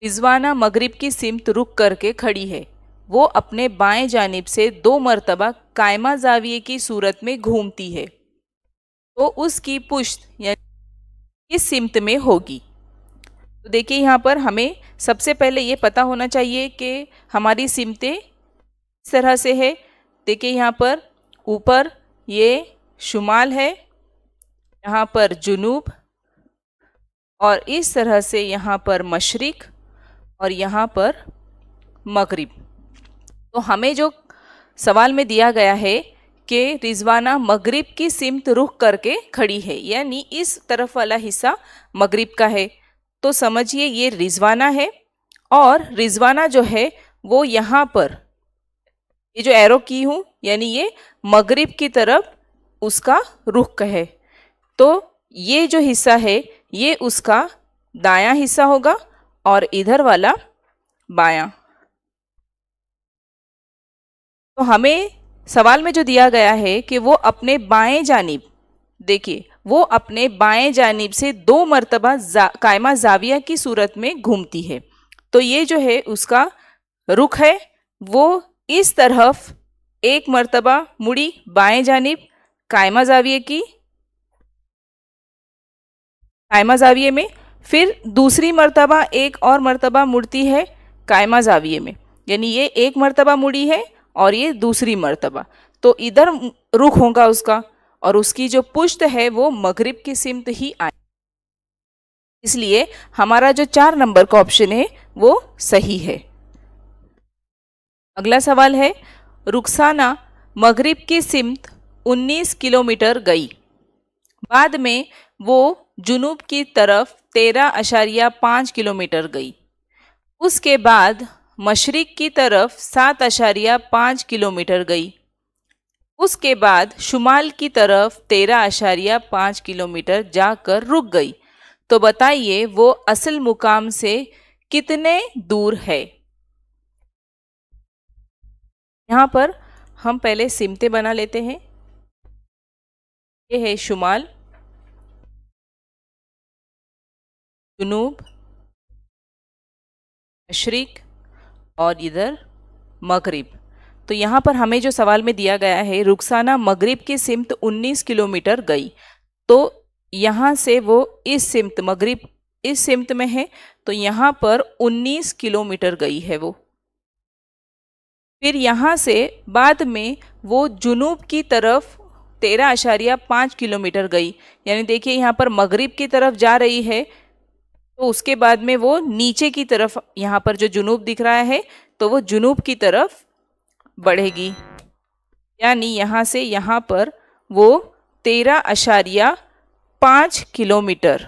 Speaker 1: रिजवाना मगरिब की सिमत रुक करके खड़ी है। वो अपने बाएं जानिब से 2 मरतबा कायमा जाविये की सूरत में घूमती है, तो उसकी पुश्त यानी इस सिमत में होगी। तो देखिए यहाँ पर हमें सबसे पहले ये पता होना चाहिए कि हमारी सिमतें इस तरह से है। देखिए यहाँ पर ऊपर ये शुमाल है, यहाँ पर जुनूब और इस तरह से यहाँ पर मशरिक और यहाँ पर मगरिब। तो हमें जो सवाल में दिया गया है कि रिजवाना मगरिब की सिमत रुख करके खड़ी है, यानी इस तरफ वाला हिस्सा मगरिब का है, तो समझिए ये रिजवाना है और रिजवाना जो है वो यहाँ पर ये जो एरो की हूँ यानी ये मगरिब की तरफ उसका रुख है, तो ये जो हिस्सा है ये उसका दायां हिस्सा होगा और इधर वाला बायां। तो हमें सवाल में जो दिया गया है कि वो अपने बाएं जानिब, देखिए वो अपने बाएं जानिब से 2 मरतबा कायमा जाविया की सूरत में घूमती है, तो ये जो है उसका रुख है वो इस तरफ 1 मरतबा मुड़ी बाएं जानिब कायमा जाविये में, फिर दूसरी मरतबा 1 और मरतबा मुड़ती है कायमा जाविये में, यानी ये 1 मरतबा मुड़ी है और ये दूसरी मरतबा, तो इधर रुख होगा उसका और उसकी जो पुश्त है वो मगरिब की सिमत ही आए, इसलिए हमारा जो 4 नंबर का ऑप्शन है वो सही है। अगला सवाल है, रुखसाना मगरिब की सिमत 19 किलोमीटर गई, बाद में वो जुनूब की तरफ 13.5 किलोमीटर गई, उसके बाद मशरिक की तरफ 7.5 किलोमीटर गई, उसके बाद शुमाल की तरफ 13.5 किलोमीटर जाकर रुक गई, तो बताइए वो असल मुकाम से कितने दूर है। यहाँ पर हम पहले सिमतें बना लेते हैं। ये है शुमाल, जुनूब, मशरिक और इधर मगरिब। तो यहाँ पर हमें जो सवाल में दिया गया है, रुखसाना मगरिब की सिमत 19 किलोमीटर गई, तो यहाँ से वो इस सिमत मगरिब इस सिमत में है, तो यहाँ पर 19 किलोमीटर गई है वो। फिर यहाँ से बाद में वो जुनूब की तरफ 13.5 किलोमीटर गई, यानी देखिए यहाँ पर मगरिब की तरफ जा रही है, तो उसके बाद में वो नीचे की तरफ यहाँ पर जो जुनूब दिख रहा है तो वो जुनूब की तरफ बढ़ेगी, यानी यहाँ से यहाँ पर वो 13.5 किलोमीटर,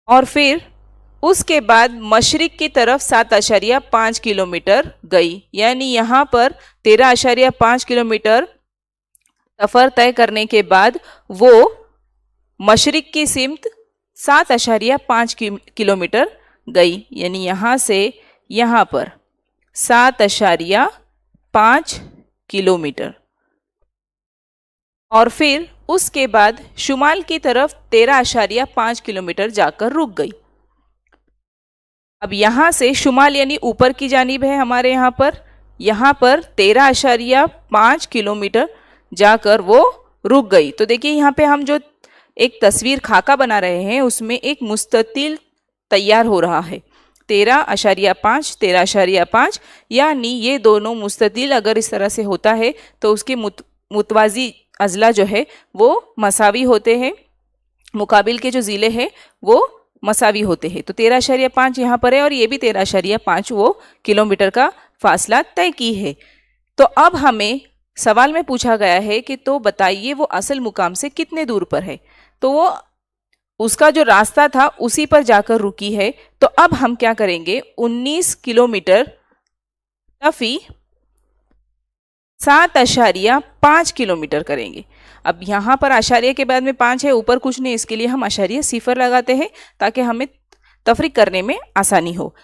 Speaker 1: और फिर उसके बाद मशरिक की तरफ 7.5 किलोमीटर गई, यानी यहाँ पर 13.5 किलोमीटर सफ़र तय करने के बाद वो मशरिक की सिमत 7.5 किलोमीटर गई, यानी यहाँ से यहाँ पर 7.5 किलोमीटर। और फिर उसके बाद शुमाल की तरफ 13.5 किलोमीटर जाकर रुक गई। अब यहाँ से शुमाल यानी ऊपर की जानिब है हमारे यहाँ पर 13.5 किलोमीटर जाकर वो रुक गई। तो देखिए यहाँ पे हम जो एक तस्वीर खाका बना रहे हैं उसमें एक मुस्ततिल तैयार हो रहा है 13.5 13.5, यानी ये दोनों मुस्ततिल अगर इस तरह से होता है तो उसके मुतवाजी अजला जो है वो मसावी होते हैं, मुकाबिल के जो ज़िले हैं वो मसावी होते हैं। तो 13.5 यहाँ पर है और ये भी 13.5 वो किलोमीटर का फासला तय की है। तो अब हमें सवाल में पूछा गया है कि तो बताइए वो असल मुकाम से कितने दूर पर है। तो वो उसका जो रास्ता था उसी पर जाकर रुकी है। तो अब हम क्या करेंगे, 19 किलोमीटर तफी 7.5 किलोमीटर करेंगे। अब यहाँ पर आशारिया के बाद में 5 है, ऊपर कुछ नहीं, इसके लिए हम आशारिया सिफर लगाते हैं ताकि हमें तफरीक करने में आसानी हो।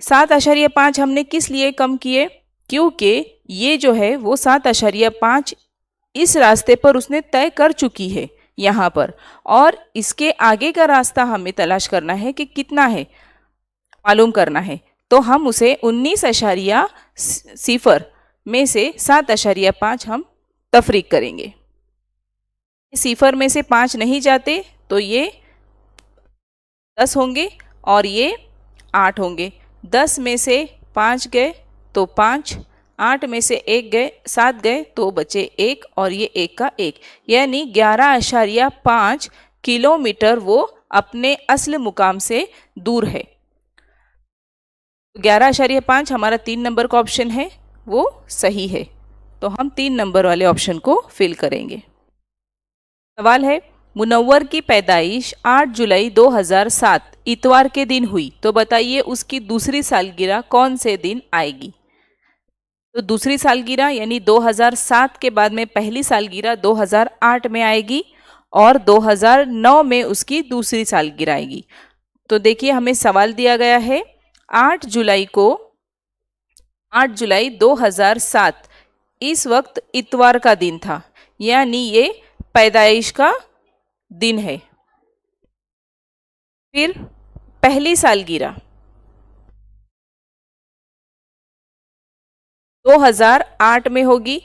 Speaker 1: 7.5 हमने किस लिए कम किए, क्योंकि ये जो है वो 7.5 इस रास्ते पर उसने तय कर चुकी है यहाँ पर, और इसके आगे का रास्ता हमें तलाश करना है कि कितना है, मालूम करना है। तो हम उसे 19.0 में से 7.5 हम तफरीक करेंगे। सिफर में से 5 नहीं जाते तो ये 10 होंगे और ये 8 होंगे। 10 में से 5 गए तो 5, 8 में से 1 गए 7 गए तो बचे 1 और ये 1 का 1, यानी 11.5 किलोमीटर वो अपने असल मुकाम से दूर है। 11.5 हमारा 3 नंबर का ऑप्शन है वो सही है। तो हम 3 नंबर वाले ऑप्शन को फिल करेंगे। सवाल है, मुनव्वर की पैदाइश 8 जुलाई 2007 इतवार के दिन हुई, तो बताइए उसकी दूसरी सालगिरह कौन से दिन आएगी। तो दूसरी सालगिरह यानी 2007 के बाद में पहली सालगिरह 2008 में आएगी और 2009 में उसकी दूसरी सालगिरह आएगी। तो देखिए हमें सवाल दिया गया है 8 जुलाई 2007 इस वक्त इतवार का दिन था, यानी ये पैदाइश का दिन है। फिर पहली सालगिरह 2008 में होगी।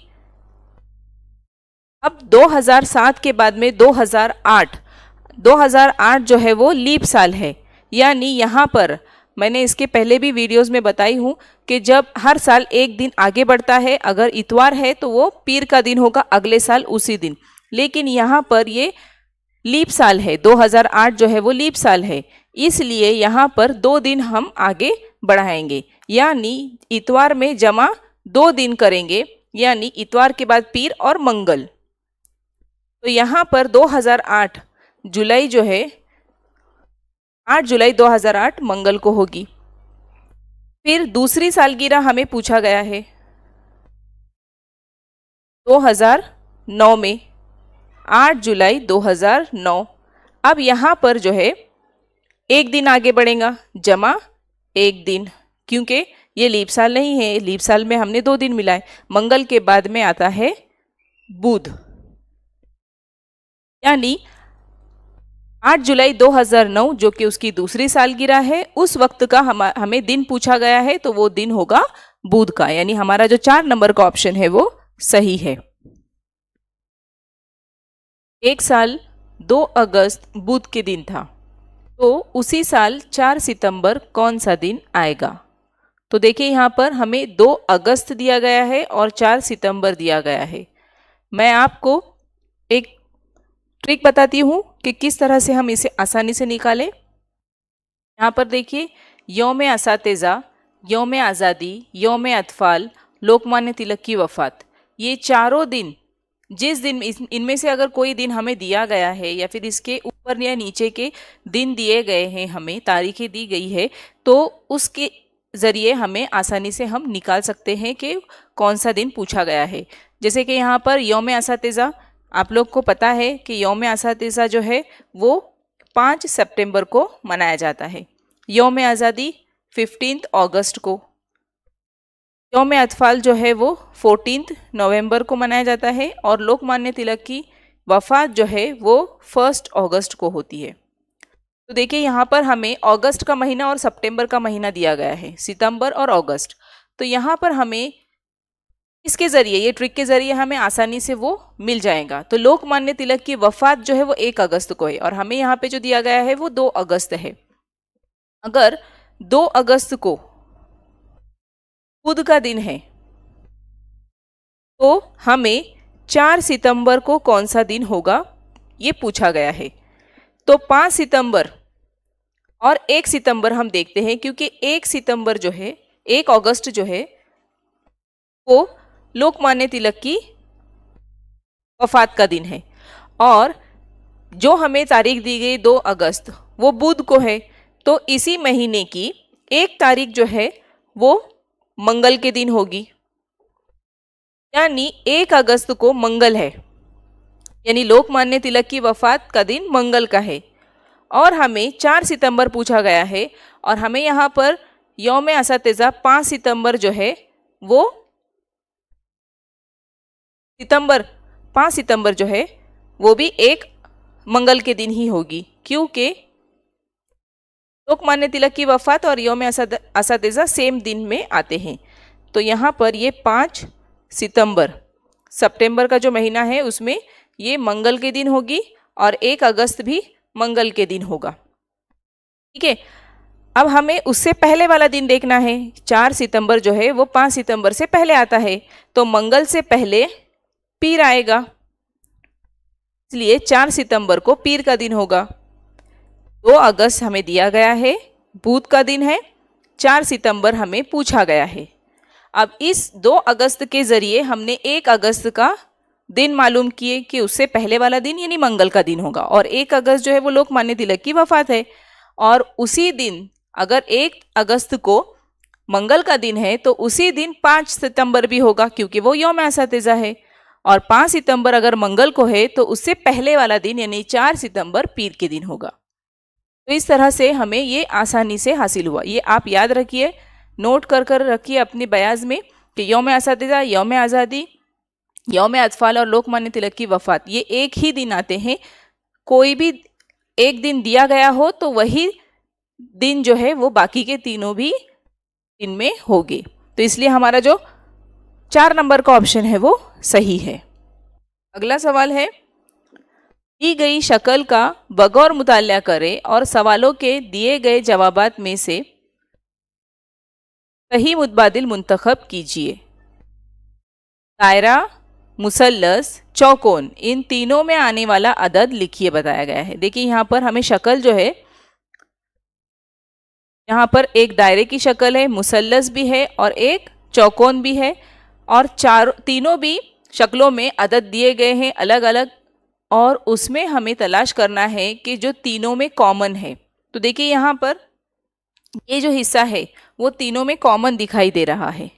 Speaker 1: अब 2007 के बाद में 2008 जो है वो लीप साल है, यानी यहाँ पर मैंने इसके पहले भी वीडियोस में बताई हूँ कि जब हर साल एक दिन आगे बढ़ता है, अगर इतवार है तो वो पीर का दिन होगा अगले साल उसी दिन, लेकिन यहाँ पर ये लीप साल है, 2008 जो है वो लीप साल है, इसलिए यहाँ पर 2 दिन हम आगे बढ़ाएंगे, यानी इतवार में जमा 2 दिन करेंगे, यानी इतवार के बाद पीर और मंगल। तो यहाँ पर 2008 जुलाई जो है 8 जुलाई 2008 मंगल को होगी। फिर दूसरी सालगिरह हमें पूछा गया है 2009 में, 8 जुलाई 2009। अब यहाँ पर जो है एक दिन आगे बढ़ेगा, जमा 1 दिन, क्योंकि ये लीप साल नहीं है, लीप साल में हमने 2 दिन मिलाए। मंगल के बाद में आता है बुध, यानी 8 जुलाई 2009 जो कि उसकी दूसरी सालगिरह है, उस वक्त का हमें दिन पूछा गया है, तो वो दिन होगा बुध का, यानी हमारा जो 4 नंबर का ऑप्शन है वो सही है। एक साल 2 अगस्त बुध के दिन था, तो उसी साल 4 सितंबर कौन सा दिन आएगा। तो देखिए यहाँ पर हमें 2 अगस्त दिया गया है और 4 सितंबर दिया गया है। मैं आपको एक ट्रिक बताती हूँ कि किस तरह से हम इसे आसानी से निकालें। यहाँ पर देखिए, यौम असातिज़ा, यौम आज़ादी, यौम अतफ़ाल, लोकमान्य तिलक की वफ़ात, ये चारों दिन, जिस दिन इनमें से अगर कोई दिन हमें दिया गया है या फिर इसके ऊपर या नीचे के दिन दिए गए हैं, हमें तारीखें दी गई है, तो उसके ज़रिए हमें आसानी से हम निकाल सकते हैं कि कौन सा दिन पूछा गया है। जैसे कि यहाँ पर यौम असातिज़ा आप लोग को पता है कि यौम असातिज़ा जो है वो 5 सितंबर को मनाया जाता है। यौम आज़ादी 15 अगस्त को। यौम अतफाल जो है वो 14 नवंबर को मनाया जाता है और लोकमान्य तिलक की वफ़ात जो है वो 1 अगस्त को होती है। तो देखिए यहाँ पर हमें अगस्त का महीना और सितंबर का महीना दिया गया है, सितंबर और अगस्त। तो यहाँ पर हमें इसके ज़रिए, ये ट्रिक के ज़रिए हमें आसानी से वो मिल जाएगा। तो लोकमान्य तिलक की वफ़ात जो है वो 1 अगस्त को है और हमें यहाँ पे जो दिया गया है वो 2 अगस्त है। अगर 2 अगस्त को बुध का दिन है तो हमें 4 सितंबर को कौन सा दिन होगा ये पूछा गया है। तो 5 सितंबर और 1 सितंबर हम देखते हैं, क्योंकि 1 सितंबर जो है, 1 अगस्त जो है वो लोकमान्य तिलक की वफात का दिन है और जो हमें तारीख दी गई 2 अगस्त वो बुध को है। तो इसी महीने की 1 तारीख जो है वो मंगल के दिन होगी, यानी 1 अगस्त को मंगल है, यानी लोकमान्य तिलक की वफात का दिन मंगल का है। और हमें 4 सितंबर पूछा गया है और हमें यहाँ पर यौम असातिज़ा 5 सितंबर जो है वो 5 सितंबर जो है वो भी 1 मंगल के दिन ही होगी, क्योंकि लोकमान्य तिलक की वफात और यौम असातिज़ा सेम दिन में आते हैं। तो यहाँ पर ये 5 सितंबर, सितंबर का जो महीना है उसमें ये मंगल के दिन होगी और 1 अगस्त भी मंगल के दिन होगा। ठीक है, अब हमें उससे पहले वाला दिन देखना है। 4 सितंबर जो है वो 5 सितंबर से पहले आता है, तो मंगल से पहले पीर आएगा, इसलिए 4 सितंबर को पीर का दिन होगा। 2 अगस्त हमें दिया गया है, बुध का दिन है। 4 सितंबर हमें पूछा गया है। अब इस 2 अगस्त के ज़रिए हमने 1 अगस्त का दिन मालूम किए कि उससे पहले वाला दिन यानी मंगल का दिन होगा और 1 अगस्त जो है वो लोकमान्य तिलक की वफात है। और उसी दिन अगर 1 अगस्त को मंगल का दिन है तो उसी दिन 5 सितंबर भी होगा, क्योंकि वो यौम असातिज़ा है। और 5 सितंबर अगर मंगल को है तो उससे पहले वाला दिन यानी 4 सितंबर पीर के दिन होगा। तो इस तरह से हमें ये आसानी से हासिल हुआ। ये आप याद रखिए, नोट कर रखिए अपने बयाज में कि यौम असातिज़ा, यौम आज़ादी, यौम अतफाल और लोकमान्य तिलक की वफात ये एक ही दिन आते हैं। कोई भी एक दिन दिया गया हो तो वही दिन जो है वो बाकी के तीनों भी दिन में होंगे। तो इसलिए हमारा जो 4 नंबर का ऑप्शन है वो सही है। अगला सवाल है, दी गई शक्ल का बगौर मुतालिया करें और सवालों के दिए गए जवाबात में से सही मुतबादिल मुंतखब कीजिए। दायरा, मुसल्लस, चौकोन, इन तीनों में आने वाला अदद लिखिए बताया गया है। देखिए यहाँ पर हमें शक्ल जो है, यहाँ पर एक दायरे की शक्ल है, मुसल्लस भी है और एक चौकोन भी है और तीनों भी शक्लों में अदद दिए गए हैं अलग अलग, और उसमें हमें तलाश करना है कि जो तीनों में कॉमन है। तो देखिए यहाँ पर ये जो हिस्सा है वो तीनों में कॉमन दिखाई दे रहा है,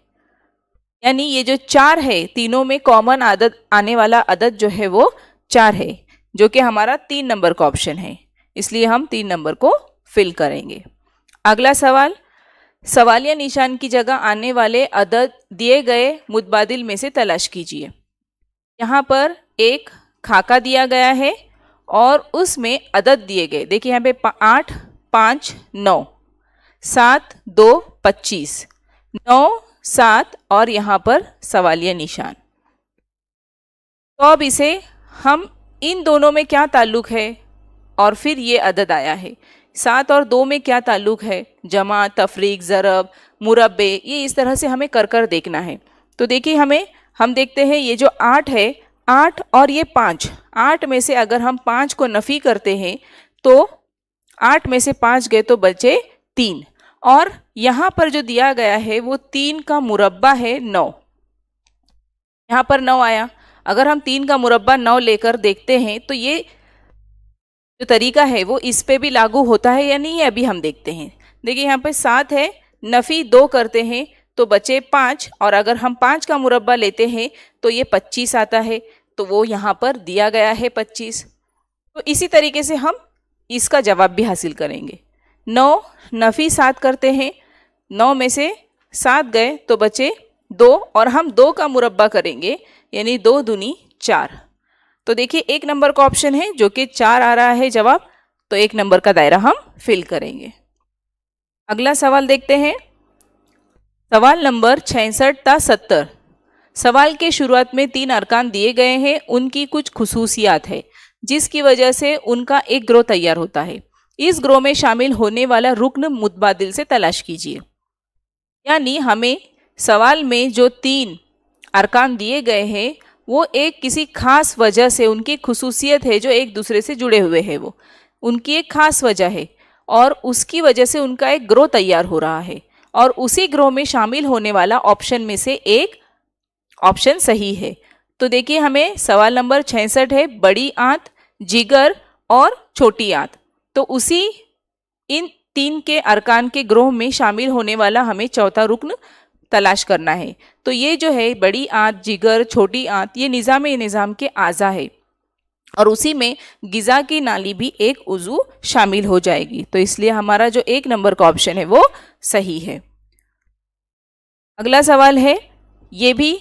Speaker 1: यानी ये जो 4 है तीनों में कॉमन अदद आने वाला अदद जो है वो 4 है, जो कि हमारा 3 नंबर का ऑप्शन है, इसलिए हम 3 नंबर को फिल करेंगे। अगला सवाल, सवालिया निशान की जगह आने वाले अदद दिए गए मुतबादिल में से तलाश कीजिए। यहाँ पर एक खाका दिया गया है और उसमें अदद दिए गए, देखिए यहाँ पे 8, 5, 9, 7, 2, 25, 9, 7 और यहाँ पर सवालिया निशान। तो अब इसे हम इन दोनों में क्या ताल्लुक है और फिर ये अदद आया है। 7 और 2 में क्या ताल्लुक है, जमा, तफरीक, ज़रब, मुरब्बे, ये इस तरह से हमें कर देखना है। तो देखिए हम देखते हैं ये जो 8 है, 8 और ये 5, 8 में से अगर हम 5 को नफ़ी करते हैं तो 8 में से 5 गए तो बचे 3, और यहाँ पर जो दिया गया है वो 3 का मुरब्बा है 9, यहाँ पर 9 आया। अगर हम 3 का मुरब्बा 9 लेकर देखते हैं तो ये जो तरीका है वो इस पे भी लागू होता है या नहीं, अभी हम देखते हैं। देखिए यहाँ पे 7 है, नफ़ी 2 करते हैं तो बचे 5, और अगर हम 5 का मुरब्बा लेते हैं तो ये 25 आता है। तो वो यहाँ पर दिया गया है 25। तो इसी तरीके से हम इसका जवाब भी हासिल करेंगे। 9 नफ़ी 7 करते हैं, 9 में से 7 गए तो बचे 2 और हम 2 का मुरब्बा करेंगे यानी 2 दूनी 4। तो देखिए 1 नंबर का ऑप्शन है जो कि 4 आ रहा है जवाब, तो 1 नंबर का दायरा हम फिल करेंगे। अगला सवाल देखते हैं। सवाल नंबर 66 ता 70। सवाल के शुरुआत में 3 अरकान दिए गए हैं, उनकी कुछ खुसूसियात है जिसकी वजह से उनका एक ग्रोह तैयार होता है। इस ग्रोह में शामिल होने वाला रुक्न मुतबादिल से तलाश कीजिए। यानी हमें सवाल में जो 3 अरकान दिए गए हैं वो एक किसी खास वजह से, उनकी खुसूसियत है जो एक दूसरे से जुड़े हुए हैं, वो उनकी एक खास वजह है और उसकी वजह से उनका एक ग्रोह तैयार हो रहा है और उसी ग्रोह में शामिल होने वाला ऑप्शन में से एक ऑप्शन सही है। तो देखिए हमें सवाल नंबर 66 है बड़ी आंत, जिगर और छोटी आंत। तो उसी इन 3 के अरकान के ग्रोह में शामिल होने वाला हमें चौथा रुक्न तलाश करना है। तो ये जो है बड़ी आंत, जिगर, छोटी आंत, ये निज़ाम के आज़ा है और उसी में गिज़ा की नाली भी एक उज़ू शामिल हो जाएगी। तो इसलिए हमारा जो 1 नंबर का ऑप्शन है वो सही है। अगला सवाल है, ये भी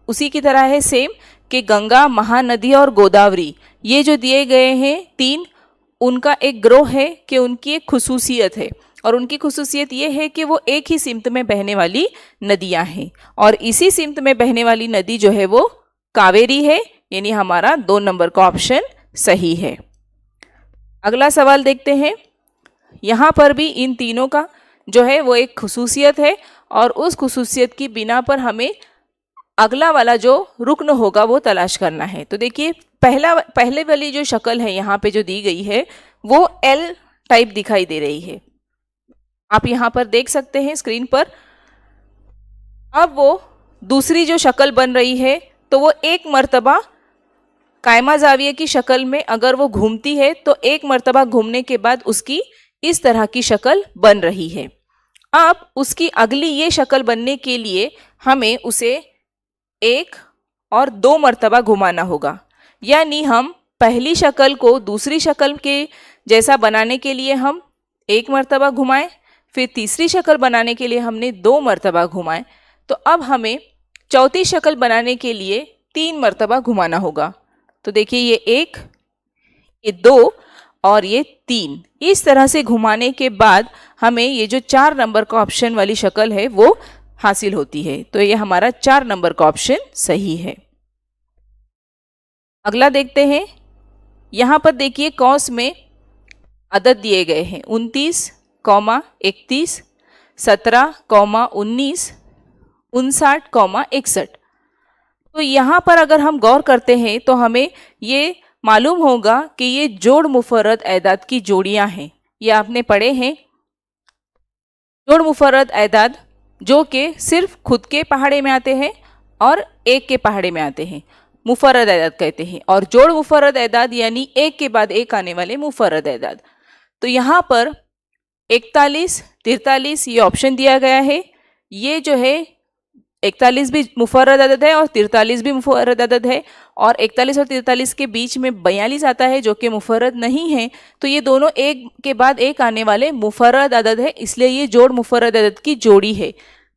Speaker 1: उसी की तरह है सेम, कि गंगा, महानदी और गोदावरी ये जो दिए गए हैं 3, उनका एक ग्रोह है कि उनकी एक खुसूसियत है और उनकी खुसूसियत ये है कि वो एक ही सिमत में बहने वाली नदियां हैं और इसी सिमत में बहने वाली नदी जो है वो कावेरी है, यानी हमारा 2 नंबर का ऑप्शन सही है। अगला सवाल देखते हैं। यहाँ पर भी इन तीनों का जो है वो एक खुसूसियत है और उस खुसूसियत की बिना पर हमें अगला वाला जो रुक्न होगा वो तलाश करना है। तो देखिए पहले वाली जो शक्ल है यहाँ पे जो दी गई है वो एल टाइप दिखाई दे रही है, आप यहाँ पर देख सकते हैं स्क्रीन पर। अब वो दूसरी जो शक्ल बन रही है तो वो एक मर्तबा कायमा जाविये की शक्ल में अगर वो घूमती है तो एक मर्तबा घूमने के बाद उसकी इस तरह की शक्ल बन रही है। अब उसकी अगली ये शक्ल बनने के लिए हमें उसे 1 और 2 मर्तबा घुमाना होगा, यानी हम पहली शक्ल को दूसरी शक्ल के जैसा बनाने के लिए हम 1 मर्तबा घुमाएं, फिर तीसरी शक्ल बनाने के लिए हमने 2 मर्तबा घुमाएं, तो अब हमें चौथी शक्ल बनाने के लिए 3 मर्तबा घुमाना होगा। तो देखिए ये 1, ये 2 और ये 3, इस तरह से घुमाने के बाद हमें ये जो 4 नंबर का ऑप्शन वाली शक्ल है वो हासिल होती है। तो ये हमारा 4 नंबर का ऑप्शन सही है। अगला देखते हैं। यहाँ पर देखिए कौंस में अदद दिए गए हैं 29, 31, 17, 19, 59, 61। तो यहाँ पर अगर हम गौर करते हैं तो हमें ये मालूम होगा कि ये जोड़ मुफर्रद एदाद की जोड़ियाँ हैं। ये आपने पढ़े हैं, जोड़ मुफर्रद एदाद जो कि सिर्फ खुद के पहाड़े में आते हैं और एक के पहाड़े में आते हैं, मुफर्रद एदाद कहते हैं। और जोड़ मुफर्रद एदाद यानी एक के बाद एक आने वाले मुफर्रद एदाद। तो यहाँ पर 41, 43 ये ऑप्शन दिया गया है। ये जो है 41 भी मुफर्रद अदद है और 43 भी मुफर्रद अदद है और 41 और 43 के बीच में 42 आता है जो कि मुफर्रद नहीं है। तो ये दोनों एक के बाद एक आने वाले मुफर्रद अदद है, इसलिए ये जोड़ मुफर्रद अदद की जोड़ी है।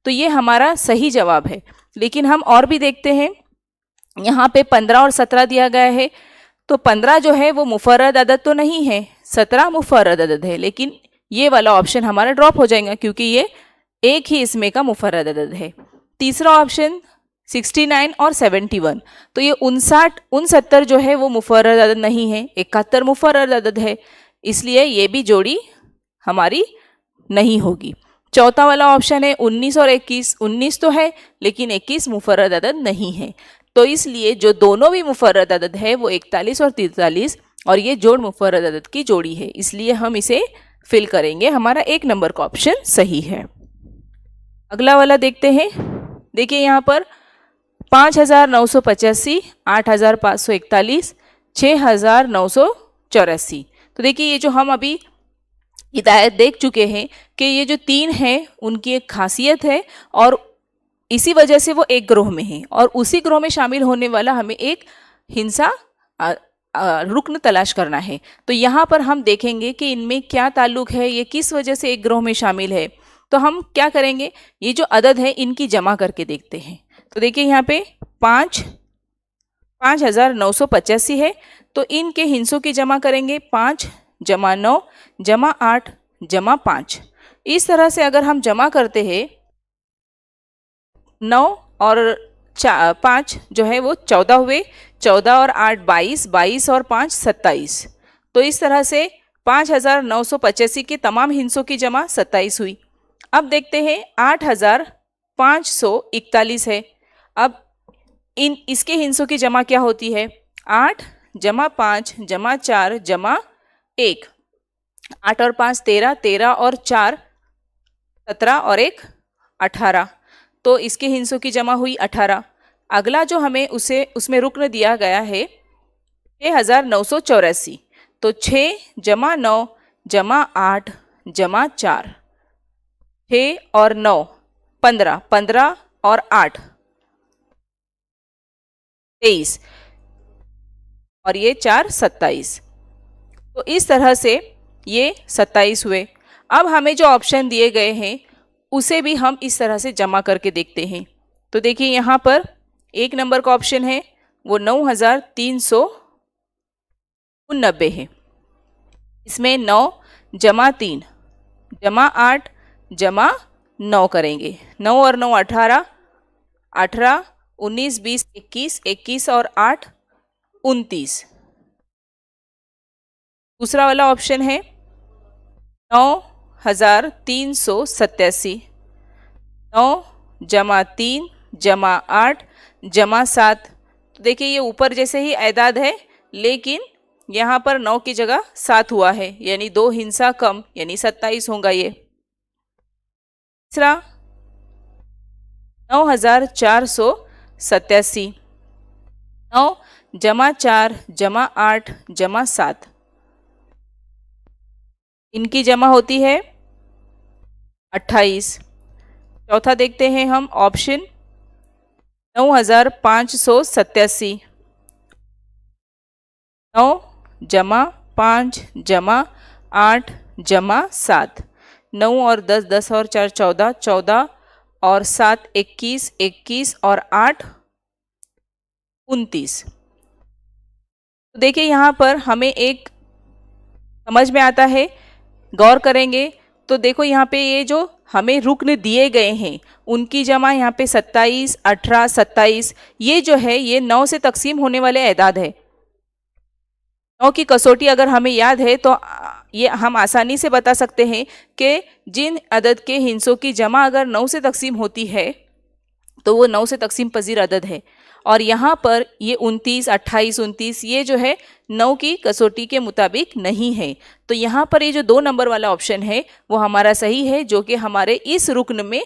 Speaker 1: तो ये हमारा सही जवाब है। लेकिन हम और भी देखते हैं, यहाँ पे 15 और 17 दिया गया है। तो 15 जो है वो मुफर्रद अदद तो नहीं है, 17 मुफर्रद अदद है, लेकिन ये वाला ऑप्शन हमारा ड्रॉप हो जाएगा क्योंकि ये एक ही इसमें का मुफर्रद अदद है। तीसरा ऑप्शन 69 और 71, तो ये 69 जो है वो मुफर्रद अदद नहीं है, 71 मुफर्रद अदद है, इसलिए ये भी जोड़ी हमारी नहीं होगी। चौथा वाला ऑप्शन है 19 और 21, 19 तो है लेकिन 21 मुफर्रद अदद नहीं है। तो इसलिए जो दोनों भी मुफर्रद अदद है वो 41 और 43 और ये जोड़ मुफर्रद अदद की जोड़ी है, इसलिए हम इसे फिल करेंगे। हमारा 1 नंबर का ऑप्शन सही है। अगला वाला देखते हैं। देखिए यहाँ पर 5985, 8541, 6984। तो देखिए ये जो हम अभी हिदायत देख चुके हैं कि ये जो 3 हैं उनकी एक खासियत है और इसी वजह से वो एक ग्रोह में है और उसी ग्रोह में शामिल होने वाला हमें एक हिंसा रुकन तलाश करना है। तो यहाँ पर हम देखेंगे कि इनमें क्या ताल्लुक है, ये किस वजह से एक ग्रोह में शामिल है। तो हम क्या करेंगे, ये जो अदद है इनकी जमा करके देखते हैं। तो देखिए यहाँ पे 5,985 है, तो इनके हिस्सों की जमा करेंगे 5 जमा 9 जमा 8 जमा 5। इस तरह से अगर हम जमा करते हैं 9 और 5 जो है वो 14 हुए, 14 और 8 22, 22 और 5 27। तो इस तरह से 5,985 के तमाम हिस्सों की जमा 27 हुई। अब देखते हैं 8,541 है। अब इसके हिस्सों की जमा क्या होती है, 8 जमा 5 जमा 4 जमा 1। 8 और 5 13, 13 और 4 17 और 1 18। तो इसके हिस्सों की जमा हुई 18। अगला जो हमें उसमें रुकन दिया गया है 6,984। तो 6 जमा 9 जमा 8 जमा 4, 6 और 9 15, 15 और 8 23 और ये 4 27। तो इस तरह से ये 27 हुए। अब हमें जो ऑप्शन दिए गए हैं उसे भी हम इस तरह से जमा करके देखते हैं। तो देखिए यहाँ पर 1 नंबर का ऑप्शन है वो 9,389 है। इसमें 9 जमा 3 जमा 8 जमा 9 करेंगे। 9 और 9 18, 18 19 20 21, 21 और 8 29। दूसरा वाला ऑप्शन है 9,387। 9 जमा 3 जमा 8 जमा 7। तो देखिए ये ऊपर जैसे ही एदाद है, लेकिन यहाँ पर 9 की जगह 7 हुआ है, यानी 2 हिस्सा कम, यानी 27 होगा ये। तीसरा 9,487। 9 जमा 4 जमा 8 जमा 7, इनकी जमा होती है 28। चौथा देखते हैं हम ऑप्शन 9,587। 9 जमा 5 जमा 8 जमा 7। 9 और 10, 10 और 4 14, 14 और 7 21, 21 और 8 29। तो देखिए यहाँ पर हमें एक समझ में आता है, गौर करेंगे तो देखो यहाँ पे ये जो हमें रुकन दिए गए हैं उनकी जमा यहाँ पे 27, 18, 27, ये जो है ये 9 से तकसीम होने वाले एदाद है। 9 की कसौटी अगर हमें याद है तो ये हम आसानी से बता सकते हैं कि जिन अदद के हिस्सों की जमा अगर 9 से तकसीम होती है तो वो 9 से तकसीम पजीर अदद है। और यहाँ पर ये 29, 28, 29 ये जो है 9 की कसौटी के मुताबिक नहीं है। तो यहाँ पर ये जो 2 नंबर वाला ऑप्शन है वो हमारा सही है, जो कि हमारे इस रुकन में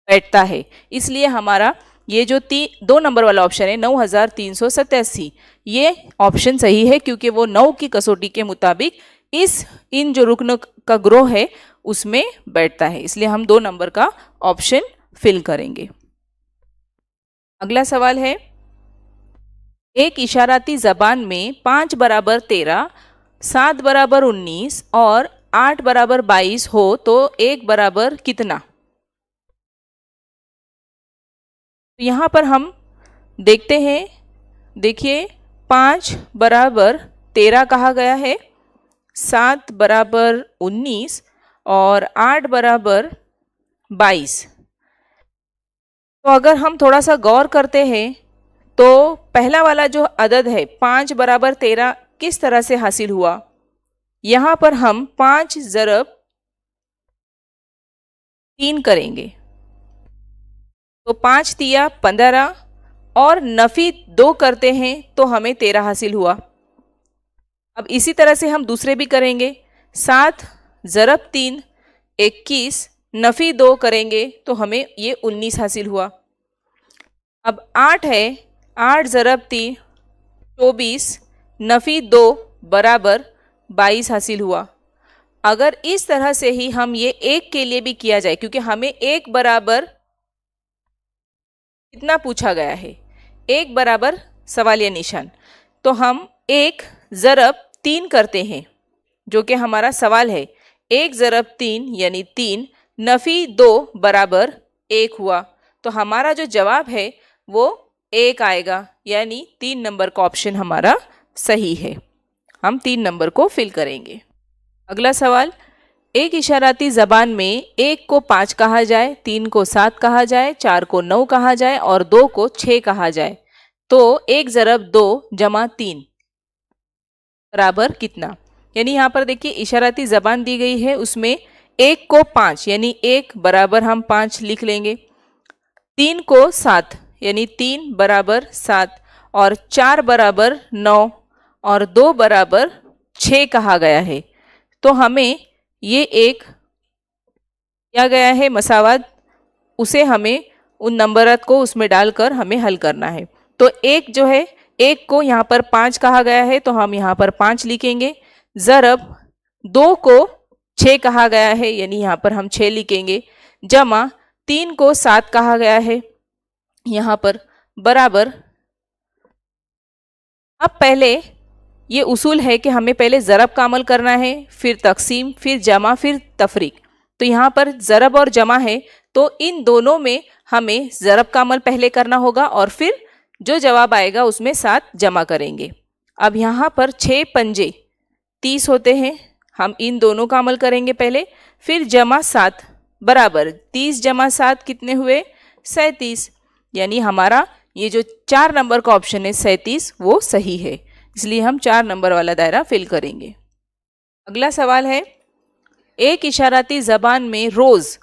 Speaker 1: बैठता है। इसलिए हमारा ये जो 2 नंबर वाला ऑप्शन है 9,387, ये ऑप्शन सही है, क्योंकि वो 9 की कसौटी के मुताबिक इन जो रुकन का ग्रोह है उसमें बैठता है। इसलिए हम 2 नंबर का ऑप्शन फिल करेंगे। अगला सवाल है, एक इशाराती जबान में 5 बराबर 13, 7 बराबर 19 और 8 बराबर 22 हो तो 1 बराबर कितना। तो यहाँ पर हम देखते हैं, देखिए 5 बराबर 13 कहा गया है, 7 बराबर 19 और 8 बराबर 22। तो अगर हम थोड़ा सा गौर करते हैं तो पहला वाला जो अदद है 5 बराबर 13 किस तरह से हासिल हुआ। यहाँ पर हम 5 ज़रब 3 करेंगे तो 5 तिया 15 और नफी 2 करते हैं तो हमें 13 हासिल हुआ। अब इसी तरह से हम दूसरे भी करेंगे, 7 ज़रब 3 21 नफी 2 करेंगे तो हमें ये 19 हासिल हुआ। अब 8 है, 8 ज़रब 3 24 नफी 2 बराबर 22 हासिल हुआ। अगर इस तरह से ही हम ये 1 के लिए भी किया जाए, क्योंकि हमें 1 बराबर कितना पूछा गया है, एक बराबर सवालिया निशान। तो हम एक ज़रब 3 करते हैं, जो कि हमारा सवाल है। एक ज़रब 3 यानी 3, नफ़ी 2 बराबर 1 हुआ। तो हमारा जो जवाब है वो 1 आएगा, यानी 3 नंबर का ऑप्शन हमारा सही है। हम 3 नंबर को फिल करेंगे। अगला सवाल, एक इशाराती ज़बान में 1 को 5 कहा जाए, 3 को 7 कहा जाए, 4 को 9 कहा जाए और 2 को 6 कहा जाए। तो 1 ज़रब 2 जमा 3 बराबर कितना। यानी यहाँ पर देखिए इशाराती ज़बान दी गई है, उसमें 1 को 5 यानी 1 बराबर हम 5 लिख लेंगे, 3 को 7 यानी 3 बराबर 7 और 4 बराबर 9 और 2 बराबर 6 कहा गया है। तो हमें ये एक दिया गया है मसावाद, उसे हमें उन नंबरात को उसमें डालकर हमें हल करना है। तो एक जो है, एक को यहाँ पर 5 कहा गया है तो हम यहाँ पर 5 लिखेंगे। ज़रब 2 को 6 कहा गया है यानी यहाँ पर हम 6 लिखेंगे, जमा 3 को 7 कहा गया है यहाँ पर, बराबर। अब पहले ये उसूल है कि हमें पहले ज़रब का अमल करना है, फिर तकसीम, फिर जमा, फिर तफरीक। तो यहाँ पर ज़रब और जमा है तो इन दोनों में हमें ज़रब का अमल पहले करना होगा और फिर जो जवाब आएगा उसमें 7 जमा करेंगे। अब यहाँ पर 6 पंजे 30 होते हैं, हम इन दोनों का अमल करेंगे पहले, फिर जमा 7 बराबर 30 जमा 7 कितने हुए, 37। यानी हमारा ये जो 4 नंबर का ऑप्शन है 37 वो सही है, इसलिए हम 4 नंबर वाला दायरा फिल करेंगे। अगला सवाल है, एक इशाराती ज़बान में रोज़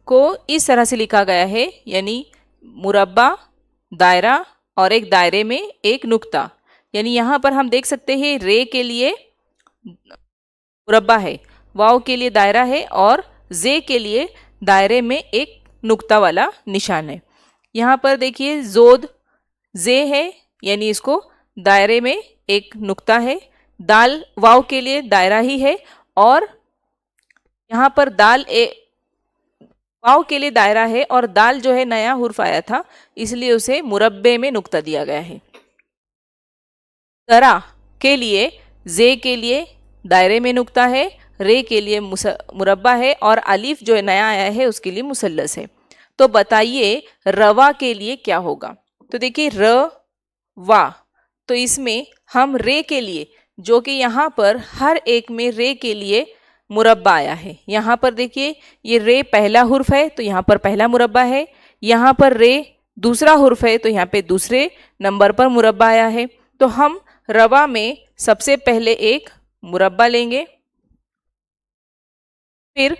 Speaker 1: को इस तरह से लिखा गया है, यानी मुरब्बा, दायरा और एक दायरे में एक नुक्ता। यानी यहाँ पर हम देख सकते हैं रे के लिए मुरब्बा है, वाव के लिए दायरा है और जे के लिए दायरे में एक नुक्ता वाला निशान है। यहाँ पर देखिए जोद जे है यानी इसको दायरे में एक नुक्ता है, दाल वाव के लिए दायरा ही है और यहाँ पर दाल वाव के लिए दायरा है और दाल जो है नया हुर्फ आया था इसलिए उसे मुरब्बे में नुक्ता दिया गया है। दरा के लिए जे के लिए दायरे में नुक्ता है, रे के लिए मुरब्बा है और अलीफ जो है नया आया है उसके लिए मुसल्लस है। तो बताइए रवा के लिए क्या होगा। तो देखिए र वा, तो इसमें हम रे के लिए, जो कि यहाँ पर हर एक में रे के लिए मुरब्बा आया है, यहाँ पर देखिए ये रे पहला हुर्फ है तो यहाँ पर पहला मुरब्बा है, यहाँ पर रे दूसरा हुर्फ है तो यहाँ पे दूसरे नंबर पर मुरब्बा आया है। तो हम रवा में सबसे पहले एक मुरब्बा लेंगे, फिर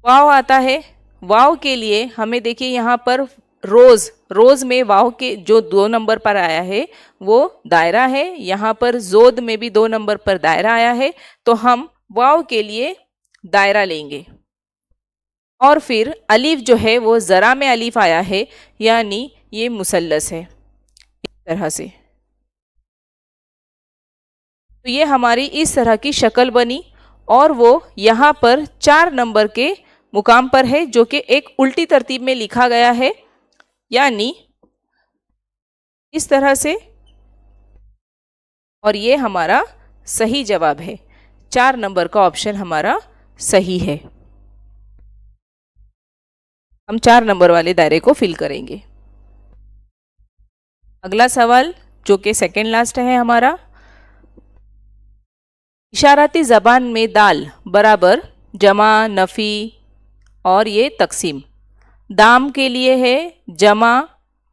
Speaker 1: वाव आता है, वाव के लिए हमें देखिए यहाँ पर रोज़ में वाव के जो 2 नंबर पर आया है वो दायरा है, यहाँ पर जोद में भी 2 नंबर पर दायरा आया है तो हम वाव के लिए दायरा लेंगे। और फिर अलीफ जो है वो ज़रा में अलीफ आया है यानी ये मुसल्लस है इस तरह से। तो ये हमारी इस तरह की शक्ल बनी और वो यहाँ पर 4 नंबर के मुकाम पर है जो कि एक उल्टी तरतीब में लिखा गया है, यानी इस तरह से, और ये हमारा सही जवाब है। 4 नंबर का ऑप्शन हमारा सही है। हम 4 नंबर वाले दायरे को फिल करेंगे। अगला सवाल जो कि सेकेंड लास्ट है हमारा, इशाराती ज़बान में दाल बराबर जमा, नफ़ी और ये तकसीम। दाम के लिए है जमा,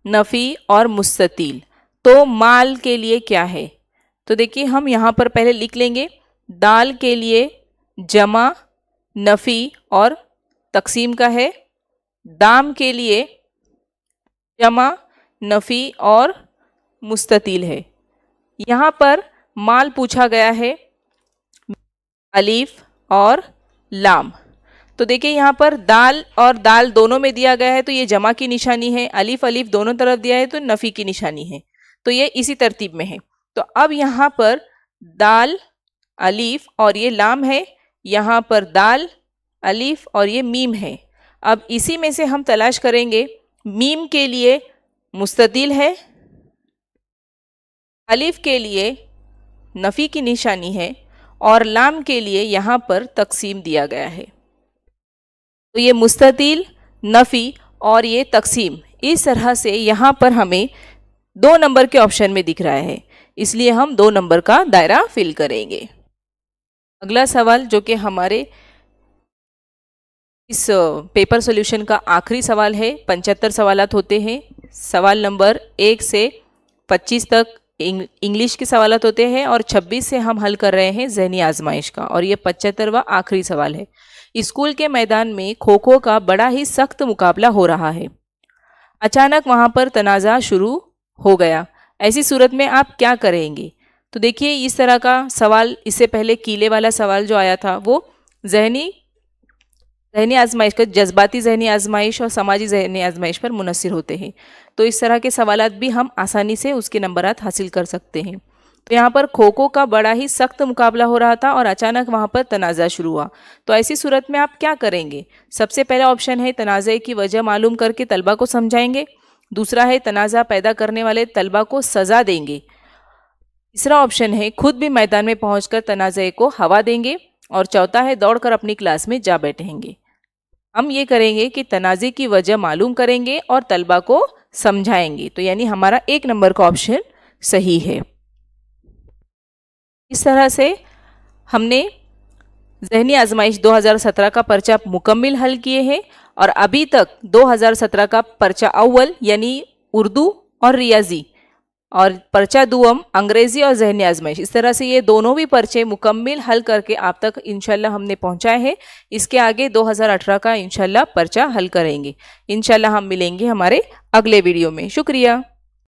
Speaker 1: नफ़ी और मुस्ततील। तो माल के लिए क्या है। तो देखिए हम यहाँ पर पहले लिख लेंगे, दाल के लिए जमा, नफ़ी और तकसीम का है, दाम के लिए जमा, नफ़ी और मुस्ततील है। यहाँ पर माल पूछा गया है अलीफ और लाम। तो देखिए यहाँ पर दाल और दाल दोनों में दिया गया है तो ये जमा की निशानी है, अलीफ अलीफ दोनों तरफ दिया है तो नफ़ी की निशानी है, तो ये इसी तरतीब में है। तो अब यहाँ पर दाल अलीफ और ये लाम है, यहाँ पर दाल अलीफ और ये मीम है। अब इसी में से हम तलाश करेंगे मीम के लिए मुस्ततिल है, अलिफ के लिए नफ़ी की निशानी है और लाम के लिए यहाँ पर तकसीम दिया गया है। तो ये मुस्ततिल, नफ़ी और ये तकसीम इस तरह से यहाँ पर हमें 2 नंबर के ऑप्शन में दिख रहा है, इसलिए हम 2 नंबर का दायरा फिल करेंगे। अगला सवाल जो कि हमारे इस पेपर सॉल्यूशन का आखिरी सवाल है। 75 सवालात होते हैं। सवाल नंबर 1 से 25 तक इंग्लिश के सवालात होते हैं और 26 से हम हल कर रहे हैं ज़हनी आजमाइश का, और ये 75वां आखिरी सवाल है। स्कूल के मैदान में खो खो का बड़ा ही सख्त मुकाबला हो रहा है। अचानक वहाँ पर तनाज़ा शुरू हो गया। ऐसी सूरत में आप क्या करेंगे? तो देखिए, इस तरह का सवाल, इससे पहले कीले वाला सवाल जो आया था वो ज़हनी आजमाइश का, जज्बाती ज़हनी आजमाइश और समाजी ज़हनी आजमाइश पर मुनस्सिर होते हैं। तो इस तरह के सवालात भी हम आसानी से उसके नंबरात हासिल कर सकते हैं। तो यहाँ पर खो खो का बड़ा ही सख्त मुकाबला हो रहा था और अचानक वहाँ पर तनाज़ा शुरू हुआ। तो ऐसी सूरत में आप क्या करेंगे? सबसे पहला ऑप्शन है तनाज़े की वजह मालूम करके तलबा को समझाएंगे। दूसरा है तनाज़ा पैदा करने वाले तलबा को सज़ा देंगे। तीसरा ऑप्शन है खुद भी मैदान में पहुंचकर तनाज़े को हवा देंगे। और चौथा है दौड़कर अपनी क्लास में जा बैठेंगे। हम ये करेंगे कि तनाज़े की वजह मालूम करेंगे और तलबा को समझाएंगे। तो यानी हमारा 1 नंबर का ऑप्शन सही है। इस तरह से हमने ज़हनी आजमाइश 2017 का पर्चा मुकम्मिल हल किए हैं और अभी तक 2017 का पर्चा अव्वल यानी उर्दू और रियाजी और पर्चा दुअम अंग्रेज़ी और ज़हनी आजमाइश, इस तरह से ये दोनों भी पर्चे मुकम्मिल हल करके आप तक इंशाल्लाह हमने पहुंचाए हैं। इसके आगे 2018 का इंशाल्लाह पर्चा हल करेंगे। इंशाल्लाह हम मिलेंगे हमारे अगले वीडियो में। शुक्रिया।